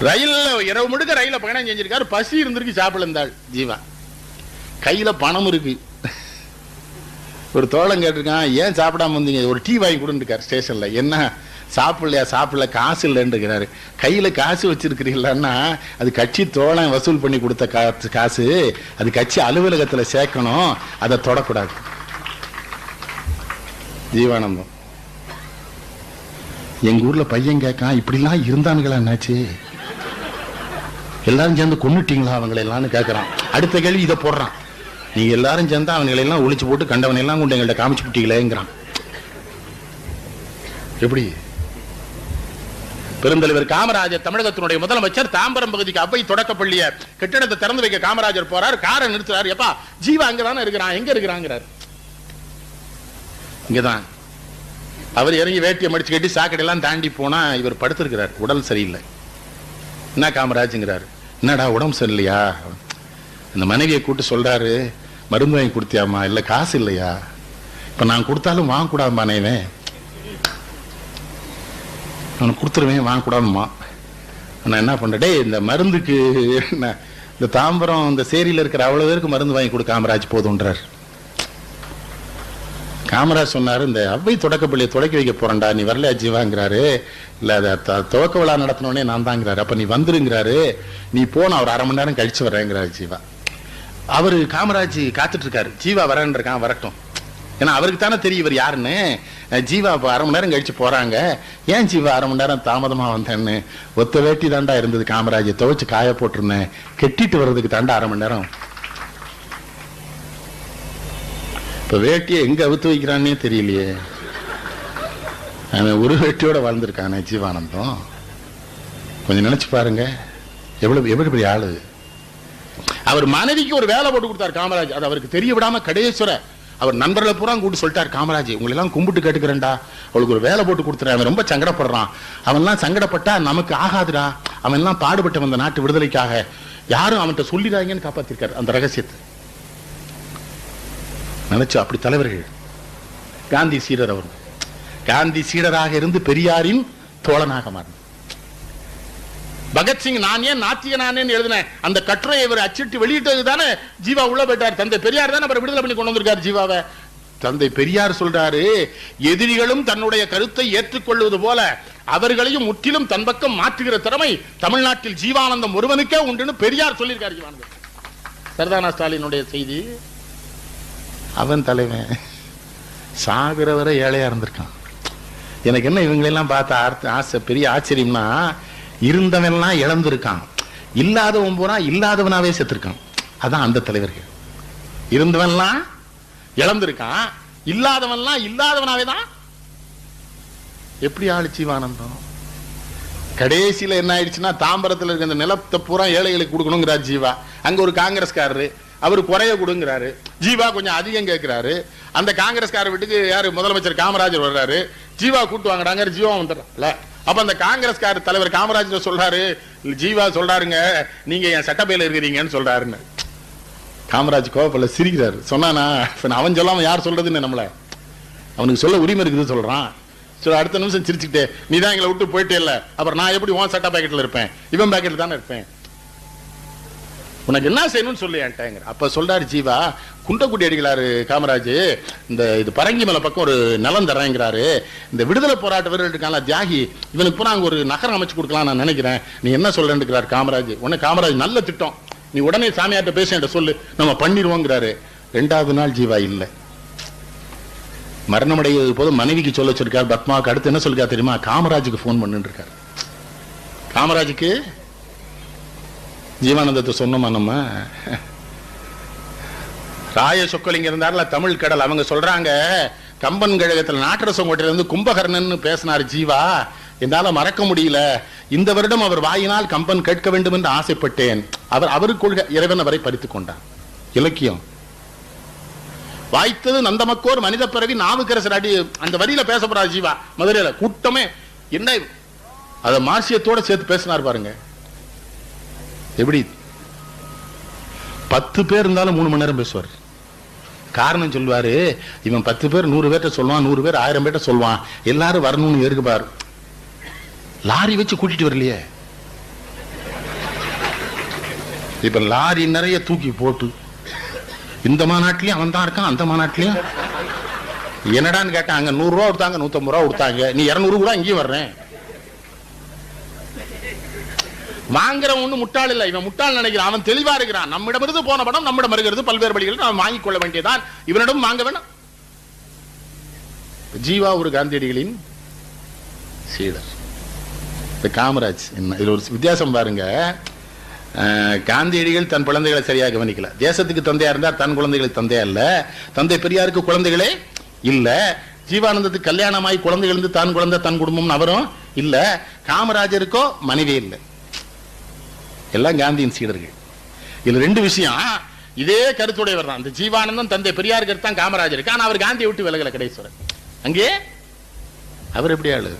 ரயில்ல இரவு முழுக்க ரயில பயணம் செஞ்சிருக்காரு. பசி இருந்திருக்கு, சாப்பிட இருந்தாள் ஜீவா. கையில பணம் இருக்கு. ஒரு தோழன் கேட்டிருக்கான், ஏன் சாப்பிடாம வந்தீங்க? ஒரு டீ வாங்கி கொடுத்துருக்காரு ஸ்டேஷன்ல. என்ன சாப்பிடலையா? சாப்பிடல, காசு இல்லைன்னு. கையில காசு வச்சிருக்கிறீங்களா? அது கட்சி தோழன் வசூல் பண்ணி கொடுத்த காசு, அது கட்சி அலுவலகத்துல சேர்க்கணும், அதை தொடக்கூடாது. ஜீவானந்தம். எங்க ஊர்ல பையன் கேட்கான், இப்படிலாம் இருந்தானுங்களா என்னாச்சு? எல்லாரும் சேர்ந்து கொன்னுட்டீங்களா அவங்களை எல்லாம் கேட்கறான். அடுத்த கேள்வி இதை போடுறான், நீங்க எல்லாரும் சேர்ந்து அவங்களை எல்லாம் ஒழிச்சு போட்டு கண்டவனை எல்லாம் கொண்டு எங்கள்கிட்ட காமிச்சு விட்டீங்களேங்கிறான். எப்படி? பெருந்தலைவர் காமராஜர் தமிழகத்தினுடைய முதலமைச்சர் தாம்பரம் பகுதிக்கு அவ்வை தொடக்கப்பள்ளிய கட்டிடத்தை திறந்து வைக்க காமராஜர் போறார். காரை நிறுத்துறாரு. எப்பா ஜீவா அங்கதானே இருக்கிறான், எங்க இருக்கிறாங்கிறார். இங்கதான். அவர் இறங்கி வேட்டியை மடிச்சு கட்டி சாக்கடையெல்லாம் தாண்டி போனா இவர் படுத்திருக்கிறார், உடல் சரியில்லை. என்ன காமராஜுங்கிறாரு. என்னடா உடம்பு சரியில்லையா? அந்த மனைவியை கூட்டு சொல்றாரு, மருந்து வாங்கி கொடுத்தியாமா? இல்ல காசு இல்லையா? இப்ப நான் கொடுத்தாலும் வாங்க கூடாது மனைவன், அவனுக்கு கொடுத்துருவேன், வாங்க கூடாதுமா. நான் என்ன பண்றேன், இந்த மருந்துக்கு இந்த தாம்பரம் இந்த சேரியில இருக்கிற அவ்வளவு பேருக்கு மருந்து வாங்கி கொடு காமராஜ் போதுன்றார். காமராஜ் சொன்னாரு, இந்த அவ்வை தொடக்கப்பள்ளியை தொடக்கி வைக்க போறேன்டா, நீ வரலையா ஜீவாங்கிறாரு. இல்ல அதை துவக்க விழா நடத்தினோடனே நான் தாங்கிறாரு. அப்ப நீ வந்துருங்கிறாரு, நீ போன ஒரு அரை மணி நேரம் கழிச்சு வரேங்கிறாரு ஜீவா. அவரு காமராஜ் காத்துட்டு இருக்காரு, ஜீவா வரேன் இருக்கான், வரட்டும். ஏன்னா அவருக்கு தானே தெரியும் இவர் யாருன்னு. ஜீவா இப்ப அரை மணி நேரம் கழிச்சு போறாங்க, ஏன் ஜீவா அரை மணி நேரம் தாமதமா வந்தேன்னு. ஒத்த வேட்டி தாண்டா இருந்தது காமராஜ், துவைச்சு காய போட்டிருந்தேன், கெட்டிட்டு வர்றதுக்கு தாண்டா அரை மணி நேரம். இப்ப வேட்டியை எங்க அவுத்து வைக்கிறான்னே தெரியலையே. அவன் ஒரு வேட்டியோட வாழ்ந்திருக்கானே ஜீவானந்தம். கொஞ்சம் நினைச்சு பாருங்க, எவ்வளவு பெரிய ஆளு. அவர் மனைவிக்கு ஒரு வேலை போட்டு கொடுத்தார் காமராஜ். அது அவருக்கு தெரிய விடாம கடையேஸ்வர அவர் நண்பர்களை பூரா கூட்டு சொல்லிட்டார், காமராஜ் உங்களை எல்லாம் கும்பிட்டு கேட்டுக்கிறேன்டா, அவளுக்கு ஒரு வேலை போட்டு கொடுத்துறேன், அவன் ரொம்ப சங்கடப்படுறான், அவன்லாம் சங்கடப்பட்டா நமக்கு ஆகாதுடா, அவன் எல்லாம் பாடுபட்டு வந்த நாட்டு விடுதலைக்காக, யாரும் அவன்கிட்ட சொல்லிடாங்கன்னு காப்பாத்திருக்காரு அந்த ரகசியத்தை. நினைச்சு அப்படி தலைவர்கள். காந்தி சீடர், அவர் காந்தி சீடராக இருந்து பெரியாரின் தோழனாக மாறினார். பகத்சிங் நான் ஏன் நாத்திய நானேன்னு எழுதின அந்த கட்டுரையை இவர் அச்சிட்டு வெளியிட்டது தானே ஜீவா உள்ள போயிட்டார். தந்தை பெரியார் தானே அப்புறம் விடுதலை பண்ணி கொண்டு வந்திருக்காரு ஜீவாவை. தந்தை பெரியார் சொல்றாரு, எதிரிகளும் தன்னுடைய கருத்தை ஏற்றுக்கொள்வது போல அவர்களையும் முற்றிலும் தன் பக்கம் மாற்றுகிற திறமை தமிழ்நாட்டில் ஜீவானந்தம் ஒருவனுக்கே உண்டுன்னு பெரியார் சொல்லியிருக்காரு. ஜீவானந்தம் சர்தானா ஸ்டாலினுடைய செய்தி. அவன் தலைவன் சாகிற வரை ஏழையா இருந்திருக்கான். எனக்கு என்ன இவங்களெல்லாம் பார்த்த ஆசை பெரிய ஆச்சரியம்னா, இருந்தவன்லாம் இழந்திருக்கான், இல்லாதவன் பூரா இல்லாதவனாவே செத்துருக்கான். அதான் அந்த தலைவர்கள். இருந்தவன்லாம் இழந்திருக்கான், இல்லாதவன்லாம் இல்லாதவனாவே தான். எப்படி ஆளு ஜீவானந்தம். கடைசியில என்ன ஆயிடுச்சுன்னா, தாம்பரத்தில் இருக்க அந்த நிலத்தை பூரா ஏழைகளுக்கு கொடுக்கணுங்கிறார் ஜீவா. அங்க ஒரு காங்கிரஸ்காரரு அவரு குறைய கொடுங்கிறாரு, ஜீவா கொஞ்சம் அதிகம் கேட்கிறாரு. அந்த காங்கிரஸ்கார வீட்டுக்கு யாரு முதலமைச்சர் காமராஜர் வர்றாரு, ஜீவா கூட்டு வாங்கடாங்க, ஜீவா வந்துடுறல. அப்ப அந்த காங்கிரஸ்கார தலைவர் காமராஜர் சொல்றாரு, ஜீவா சொல்றாருங்க நீங்க என் சட்டப்பையில இருக்கிறீங்கன்னு சொல்றாருன்னு. காமராஜ் கோவப்படல, சிரிக்கிறாரு. சொன்னானா அவன் சொல்லாம யார் சொல்றதுன்னு, நம்மள அவனுக்கு சொல்ல உரிமை இருக்குது சொல்றான். சரி, அடுத்த நிமிஷம் சிரிச்சுக்கிட்டே, நீ தான் எங்களை விட்டு போயிட்டே இல்ல, அப்புறம் நான் எப்படி உன் சட்டா பாக்கெட்ல இருப்பேன், இவன் பாக்கெட்ல தானே இருப்பேன், உனக்கு என்ன செய்யணும்னு சொல்லி என்கிட்ட. அப்ப சொல்றாரு ஜீவா, குண்டக்குடி அடிகளாரு காமராஜ் இந்த இது பரங்கி மலை பக்கம் ஒரு நிலம் தரேங்கிறாரு, இந்த விடுதலை போராட்ட வீரர்கள் இருக்கான தியாகி, இவனுக்கு பூரா அங்க ஒரு நகரம் அமைச்சு கொடுக்கலாம் நான் நினைக்கிறேன், நீ என்ன சொல்றேன்னு காமராஜ். உடனே காமராஜ், நல்ல திட்டம், நீ உடனே சாமியார்ட்ட பேச என்கிட்ட சொல்லு, நம்ம பண்ணிடுவோங்கிறாரு. 2வது நாள் ஜீவா இல்ல, மரணமடைவது போது மனைவிக்கு சொல்ல சொல்லிருக்காரு, பத்மாவுக்கு அடுத்து என்ன சொல்லிருக்கா தெரியுமா, காமராஜுக்கு போன் பண்ணிட்டு இருக்காரு. காமராஜுக்கு ஜீவானந்தத்தை சொன்னோமா நம்ம. ராய சொக்கலிங்க இருந்தார்ல தமிழ் கடல், அவங்க சொல்றாங்க கம்பன் கழகத்தில் நாட்டரசங்கோட்டையில இருந்து கும்பகர்ணன் பேசினார் ஜீவா, என்னால மறக்க முடியல, இந்த வருடம் அவர் வாயினால் கம்பன் கேட்க வேண்டும் என்று ஆசைப்பட்டேன், அவருக்குள் இறைவன் அவரை பறித்துக் கொண்டார். இலக்கியம் வாய்த்தது நந்தமக்கோர் மனித பிறவி நாவுக்கரசர் அடி, அந்த வரியில பேசப்படுறார் ஜீவா. மதுரையில கூட்டமே என்ன அத மாசியத்தோட சேர்த்து பேசினார் பாருங்க. எப்படி 10 பேர் இருந்தாலும் 3 மணி நேரம் பேசுவார். காரணம் சொல்வாரு, இவன் 10 பேர் 100 பேர்ட்ட சொல்லுவான், 100 பேர் 1000 பேர்ட்ட சொல்லுவான், எல்லாரும் வரணும்னு இருக்குப்பாரு. லாரி வச்சு கூட்டிட்டு வரலையே, இப்ப லாரி நிறைய தூக்கி போட்டு இந்த மாநாட்டிலயும் அவன் தான் இருக்கான், அந்த மாநாட்டிலயும் என்னடான்னு கேட்டான், அங்க 100 ரூபா கொடுத்தாங்க, 150 ரூபா கொடுத்தாங்க, நீ 200 கூட இங்கேயும் வர்றேன். வாங்குற ஒண்ணு முட்டாள் இல்ல, இவன் முட்டாள் நினைக்கிறான், அவன் தெளிவா இருக்கிறான். நம்மிடமிருந்து போன படம் நம்மிடம் வருகிறது, பல்வேறு வழிகளில் நாம் வாங்கிக் கொள்ள வேண்டியதான், இவனிடம் வாங்க வேண்டாம். ஜீவா ஒரு காந்தியடிகளின் சீடர். இந்த காமராஜ் என்ன இதுல ஒரு வித்தியாசம் பாருங்க. காந்தியடிகள் தன் குழந்தைகளை சரியாக கவனிக்கல, தேசத்துக்கு தந்தையா இருந்தார், தன் குழந்தைகளுக்கு தந்தையா இல்ல, தந்தை பெரியாருக்கு குழந்தைகளே இல்ல, ஜீவானந்தத்துக்கு கல்யாணமாய் குழந்தைகள் இருந்து தான் குழந்தை தன் குடும்பம் அவரும் இல்ல, காமராஜருக்கோ மனைவி இல்லை, எல்லாம் காந்தியின் சீடர்கள். இதுல 2 விஷயம், இதே கருத்துடையவர் தான் இந்த ஜீவானந்தம், தந்தை பெரியாருக்கு தான் காமராஜருக்கு, ஆனா அவர் காந்தியை விட்டு விலகல கடைசிவரன். அங்கே அவர் எப்படி ஆளு,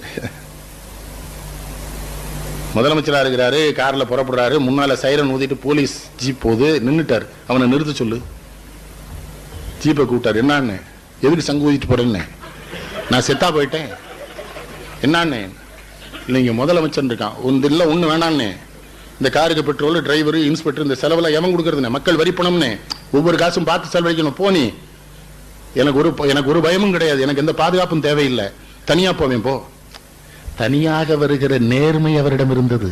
முதலமைச்சரா இருக்கிறாரு, கார்ல புறப்படுறாரு, முன்னால சைரன் ஊதிட்டு போலீஸ் ஜீப் போகுது, நின்னுட்டாரு, அவனை நிறுத்த சொல்லு. ஜீப்பை கூப்பிட்டாரு, என்னான்னு, எதுக்கு சங்கு ஊதிட்டு போறேன்னு, நான் செத்தா போயிட்டேன் என்னான்னு, இல்லைங்க முதலமைச்சர் இருக்கான், இல்ல ஒண்ணு வேணான்னு, இந்த காருக்கு பெட்ரோல், டிரைவர், இன்ஸ்பெக்டர், இந்த செலவெல்லாம் எவன் கொடுக்கறது, மக்கள் வரி பணம்னு ஒவ்வொரு காசும் பார்த்து செலவழிக்கணும். போனி, எனக்கு ஒரு பயமும் கிடையாது, எனக்கு எந்த பாதுகாப்பும் தேவையில்லை, தனியா போவேன் போ. தனியாக வருகிற நேர்மை அவரிடம் இருந்தது,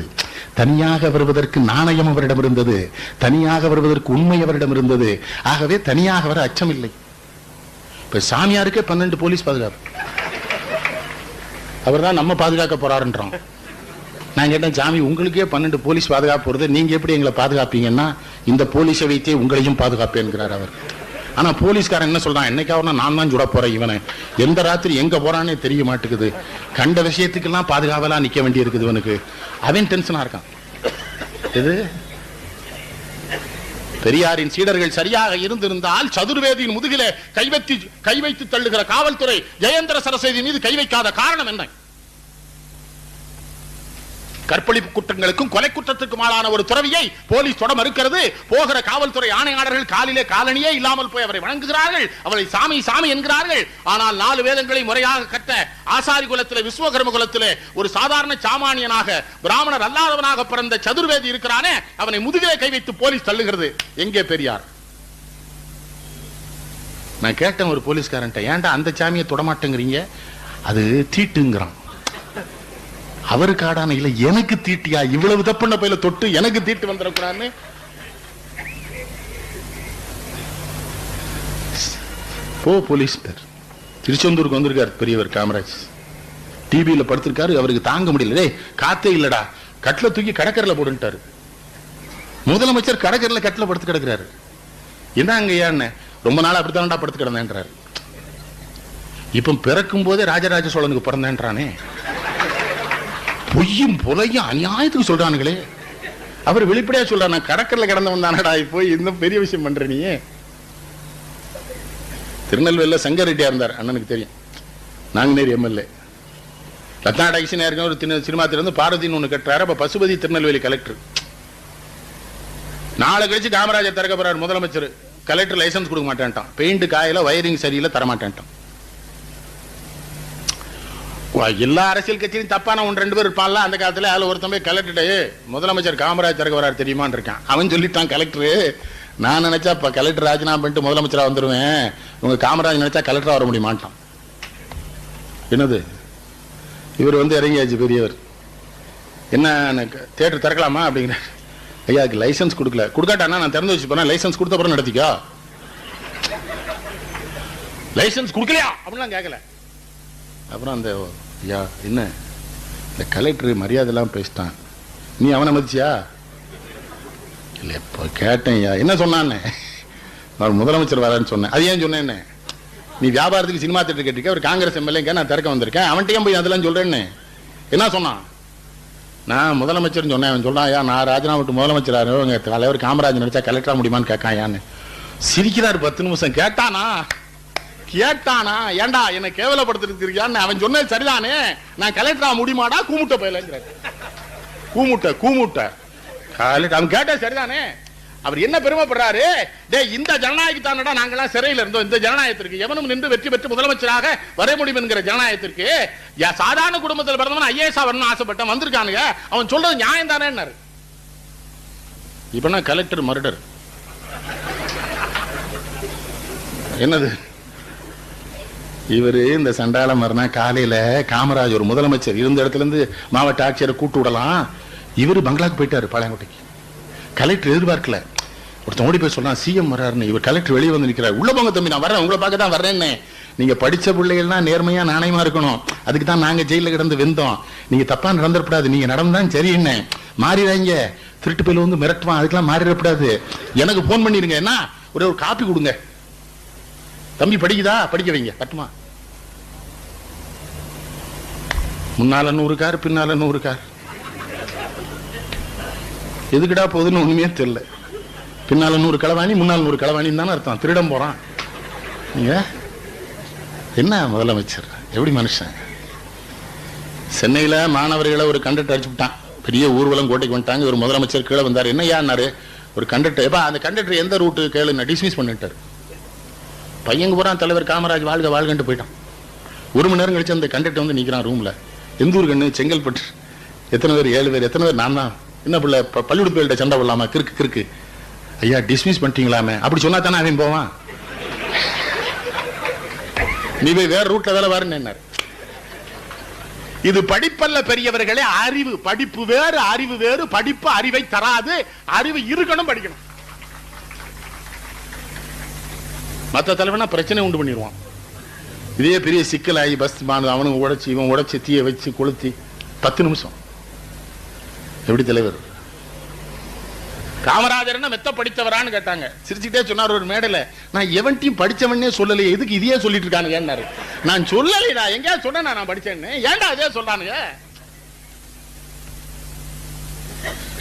தனியாக வருவதற்கு நாணயம் அவரிடம் இருந்தது, தனியாக வருவதற்கு உண்மை அவரிடம் இருந்தது. ஆகவே தனியாக வர அச்சம் இல்லை. இப்ப சாமியாருக்கே 12 போலீஸ் பாதுகாப்பு, அவர் தான் நம்ம பாதுகாக்க போறாருன்றோம். நான் கேட்டேன், சாமி உங்களுக்கே 12 போலீஸ் பாதுகாப்பு வருது, நீங்க எப்படி எங்களை பாதுகாப்பீங்கன்னா, இந்த போலீஸை வைத்தே உங்களையும் பாதுகாப்பேன்கிறார் அவர். ஆனா போலீஸ்காரன் என்ன சொல்றான், என்னைக்காவது நான் தான் சுட போறேன், இவனை எந்த ராத்திரி எங்க போறானே தெரிய மாட்டேங்குது, கண்ட விஷயத்துக்கெல்லாம் பாதுகாவலா நிக்க வேண்டி இருக்குது இவனுக்கு, அவன் டென்ஷனா இருக்கான். இது பெரியாரின் சீடர்கள் சரியாக இருந்திருந்தால் சதுர்வேதியின் முதுகிலே கை வைத்து தள்ளுகிற காவல்துறை ஜெயேந்திர சரஸ்வதி மீது கை வைக்காத காரணம் என்ன? கற்பழிப்பு குற்றங்களுக்கும் கொலை குற்றத்துக்கும் ஆளான ஒரு துறவியை போலீஸ் தொட மறுக்கிறது. போகிற காவல்துறை ஆணையாளர்கள் காலிலே காலணியே இல்லாமல் போய் அவரை வணங்குகிறார்கள், அவரை சாமி சாமி என்கிறார்கள். ஆனால் 4 வேதங்களை முறையாக கற்ற ஆசாரி குலத்திலே, விஸ்வகர்ம குலத்திலே ஒரு சாதாரண சாமானியனாக, பிராமணர் அல்லாதவனாக பிறந்த சதுர்வேதி இருக்கிறானே, அவனை முதுகிலே கை வைத்து போலீஸ் தள்ளுகிறது. எங்கே பெரியார்? நான் கேட்டேன் ஒரு போலீஸ்காரன், ஏன்டா அந்த சாமியை தொடமாட்டேங்கிறீங்க? அது தீட்டுங்கிறான். அவருக்கு ஆடான இல்ல, எனக்கு தீட்டியா? இவ்வளவு தப்புன பையில தொட்டு எனக்கு தீட்டு வந்துடக்கூடாதுன்னு போ. போலீஸ் திருச்செந்தூருக்கு வந்திருக்காரு பெரியவர் காமராஜ், டிவியில படுத்திருக்காரு, அவருக்கு தாங்க முடியல, காத்தே இல்லடா, கட்டில தூக்கி கடற்கரையில போட்டுட்டாரு. முதலமைச்சர் கடற்கரையில கட்டில படுத்து கிடக்கிறாரு. என்னங்க ஏன்னு, ரொம்ப நாள் அப்படித்தான்டா படுத்து கிடந்தேன்றாரு. இப்ப பிறக்கும் போதே ராஜராஜ சோழனுக்கு பிறந்தேன்றானே, பொய்யும் புலையும் அநியாயத்துக்கு சொல்றானுங்களே. அவர் வெளிப்படையா சொல்றாரு, நான் கடற்கரையில கிடந்தவன் தானடா, போய் இந்த பெரிய விஷயம் பண்ற நீ. திருநெல்வேலியில சங்கர் ரெட்டியா இருந்தார், அண்ணனுக்கு தெரியும், நாங்குநேரி எம்எல்ஏ. ரத்னாடா கிருஷ்ணன் ஒரு சினிமா திறந்து பார்வதினு ஒண்ணு கட்டுறாரு. அப்ப பசுபதி திருநெல்வேலி கலெக்டர். நாளை கழிச்சு காமராஜர் திறக்க போறாரு முதலமைச்சர். கலெக்டர் லைசன்ஸ் கொடுக்க மாட்டேன்ட்டான், பெயிண்ட் காயில, வயரிங் சரியில்லை, தரமாட்டேன்ட்டான். எல்லா அரசியல் கட்சியும் தப்பான 1-2 பேர் இருப்பான்ல அந்த காலத்துல. அதுல ஒருத்தன் போய் கலெக்டர் முதலமைச்சர் காமராஜ் திறக்க வராரு தெரியுமான்னு இருக்கான். அவன் சொல்லிட்டான் கலெக்டரு, நான் நினைச்சா இப்ப கலெக்டர் ராஜினாமா பண்ணிட்டு முதலமைச்சரா வந்துருவேன், உங்க காமராஜ் நினைச்சா கலெக்டரா வர முடிய மாட்டான். என்னது இவர் வந்து இறங்கியாச்சு பெரியவர். என்ன தியேட்டர் திறக்கலாமா அப்படிங்கிற. ஐயா அதுக்கு லைசன்ஸ் கொடுக்கல. கொடுக்காட்டானா நான் திறந்து வச்சு போனா லைசன்ஸ் கொடுத்த அப்புறம் நடத்திக்கோ. லைசன்ஸ் கொடுக்கலையா அப்படின்லாம் கேட்கல. அப்புறம் அந்த ஐயா என்ன இந்த கலெக்டர் மரியாதை எல்லாம் பேசிட்டான், நீ அவனை மதிச்சியா? இல்லை இப்போ கேட்டேன் ஐயா என்ன சொன்னான்னு. நான் முதலமைச்சர் வரான்னு சொன்னேன். அது ஏன் சொன்னேன்னு, நீ வியாபாரத்துக்கு சினிமா தேட்டர் கேட்டிருக்க, ஒரு காங்கிரஸ் எம்எல்ஏங்க நான் திறக்க வந்திருக்கேன், அவன்கிட்டயும் போய் அதெல்லாம் சொல்றேன்னு என்ன சொன்னான்? நான் முதலமைச்சர் சொன்னேன். அவன் சொல்றான் ஐயா நான் ராஜினாமா விட்டு முதலமைச்சராரு, உங்க தலைவர் காமராஜ் நினைச்சா கலெக்டரா முடியுமான்னு கேட்காயான்னு. சிரிக்கிறாரு 10 நிமிஷம். கேட்டானா ஏண்டா என்ன கேவலப்படுத்திருக்கிறியான்னு. அவன் சொன்னது சரிதானே, நான் கலெக்டரா முடியுமாடா கூமுட்ட போயலங்கிறார். கூமுட்ட அவன் கேட்ட சரிதானே. அவர் என்ன பெருமைப்படுறாரு, இந்த ஜனநாயகத்தானடா நாங்கெல்லாம் சிறையில் இருந்தோம், இந்த ஜனநாயகத்திற்கு எவனும் நின்று வெற்றி பெற்று முதலமைச்சராக வர முடியும் என்கிற ஜனநாயகத்திற்கு சாதாரண குடும்பத்தில் பிறந்தவன் ஐஏஎஸ் வரணும்னு ஆசைப்பட்டான், வந்திருக்கானுங்க, அவன் சொல்றது நியாயம் தானே. இப்ப கலெக்டர் மர்டர் என்னது? இவரு இந்த சண்டாள மரணா காலையில காமராஜ் ஒரு முதலமைச்சர் இருந்த இடத்துல இருந்து மாவட்ட ஆட்சியரை கூட்டு விடலாம், இவரு பங்களாக்கு போயிட்டாரு பாளையங்கோட்டைக்கு. கலெக்டர் எதிர்பார்க்கல. ஒருத்தன் ஓடி போய் சொல்றான் சிஎம் வர்றாருன்னு. இவர் கலெக்டர் வெளியே வந்து நிற்கிறார். உள்ள போங்க தம்பி நான் வரேன், உங்களை பார்க்க தான் வர்றேன்னு. நீங்க படிச்ச பிள்ளைகள்லாம் நேர்மையா நாணயமா இருக்கணும், அதுக்கு தான் நாங்க ஜெயில கிடந்து வெந்தோம், நீங்க தப்பா நடந்துடக்கூடாது, நீங்க நடந்தான் சரி என்ன மாறிடாங்க, திருட்டு பேர் வந்து மிரட்டுவான், அதுக்கெல்லாம் மாறிடக்கூடாது, எனக்கு போன் பண்ணிருங்க, என்ன ஒரு காப்பி கொடுங்க, தம்பி படிக்குதா படிக்க வைங்க, கட்டுமா. முன்னால 100 கார் பின்னால 100 கார், எதுக்குடா போகுதுன்னு ஒண்ணுமே தெரியல. பின்னால 100 களவாணி முன்னால் 100 களவாணி தானே அர்த்தம், திருடம் போறான். நீங்க என்ன முதலமைச்சர் எப்படி மனுஷன்? சென்னையில மாணவர்களை ஒரு கண்டக்டர் அடிச்சு விட்டான், பெரிய ஊர்வலம் கோட்டைக்கு வந்துட்டாங்க, ஒரு முதலமைச்சர் கீழே வந்தார். என்ன யாருனாரு ஒரு கண்டக்டர், எப்பா அந்த கண்டக்டர் எந்த ரூட்டு கேளுன்னு டிஸ்மிஸ் பண்ணிட்டாரு. பையங்க பூரா தலைவர் காமராஜ் வாழ்க வாழ்கன்ட்டு போயிட்டான். 1 மணி நேரம் கழிச்சு அந்த கண்டக்டர் வந்து நிக்கிறான் ரூம்ல. எந்த ஊர் கண்ணு? செங்கல்பட்டு. எத்தனை பேர்? 7 பேர். எத்தனை பேர்? நான் தான். என்ன பிள்ளை பள்ளிக்கூட சண்டை போடலாமா? கிறுக்கு ஐயா டிஸ்மிஸ் பண்ணிட்டீங்களாமே. அப்படி சொன்னா தானே அவன் போவான். நீ போய் வேற ரூட்ல வேலை பாருன்னு. இது படிப்பல்ல பெரியவர்களே, அறிவு. படிப்பு வேறு அறிவு வேறு. படிப்பு அறிவை தராது, அறிவு இருக்கணும், படிக்கணும். மற்ற தலைவனா பிரச்சனை உண்டு பண்ணிடுவான். இதே பெரிய சிக்கலாகி பஸ் அவனுக்கு உடைச்சி இவன் உடைச்சி தீய வச்சு கொளுத்தி 10 நிமிஷம். எப்படி தலைவர்? காமராஜர் என்ன மெத்த படித்தவரான்னு கேட்டாங்க. சிரிச்சுட்டே சொன்னார் ஒரு மேடையில, நான் எவன்ட்டையும் படிச்சவனே சொல்லலையே, எதுக்கு இதையே சொல்லிட்டு இருக்கானுங்க. நான் சொல்லலைடா, எங்கேயாவது சொன்ன நான் படிச்சேன்னு, ஏன்டா அதே சொல்றானுங்க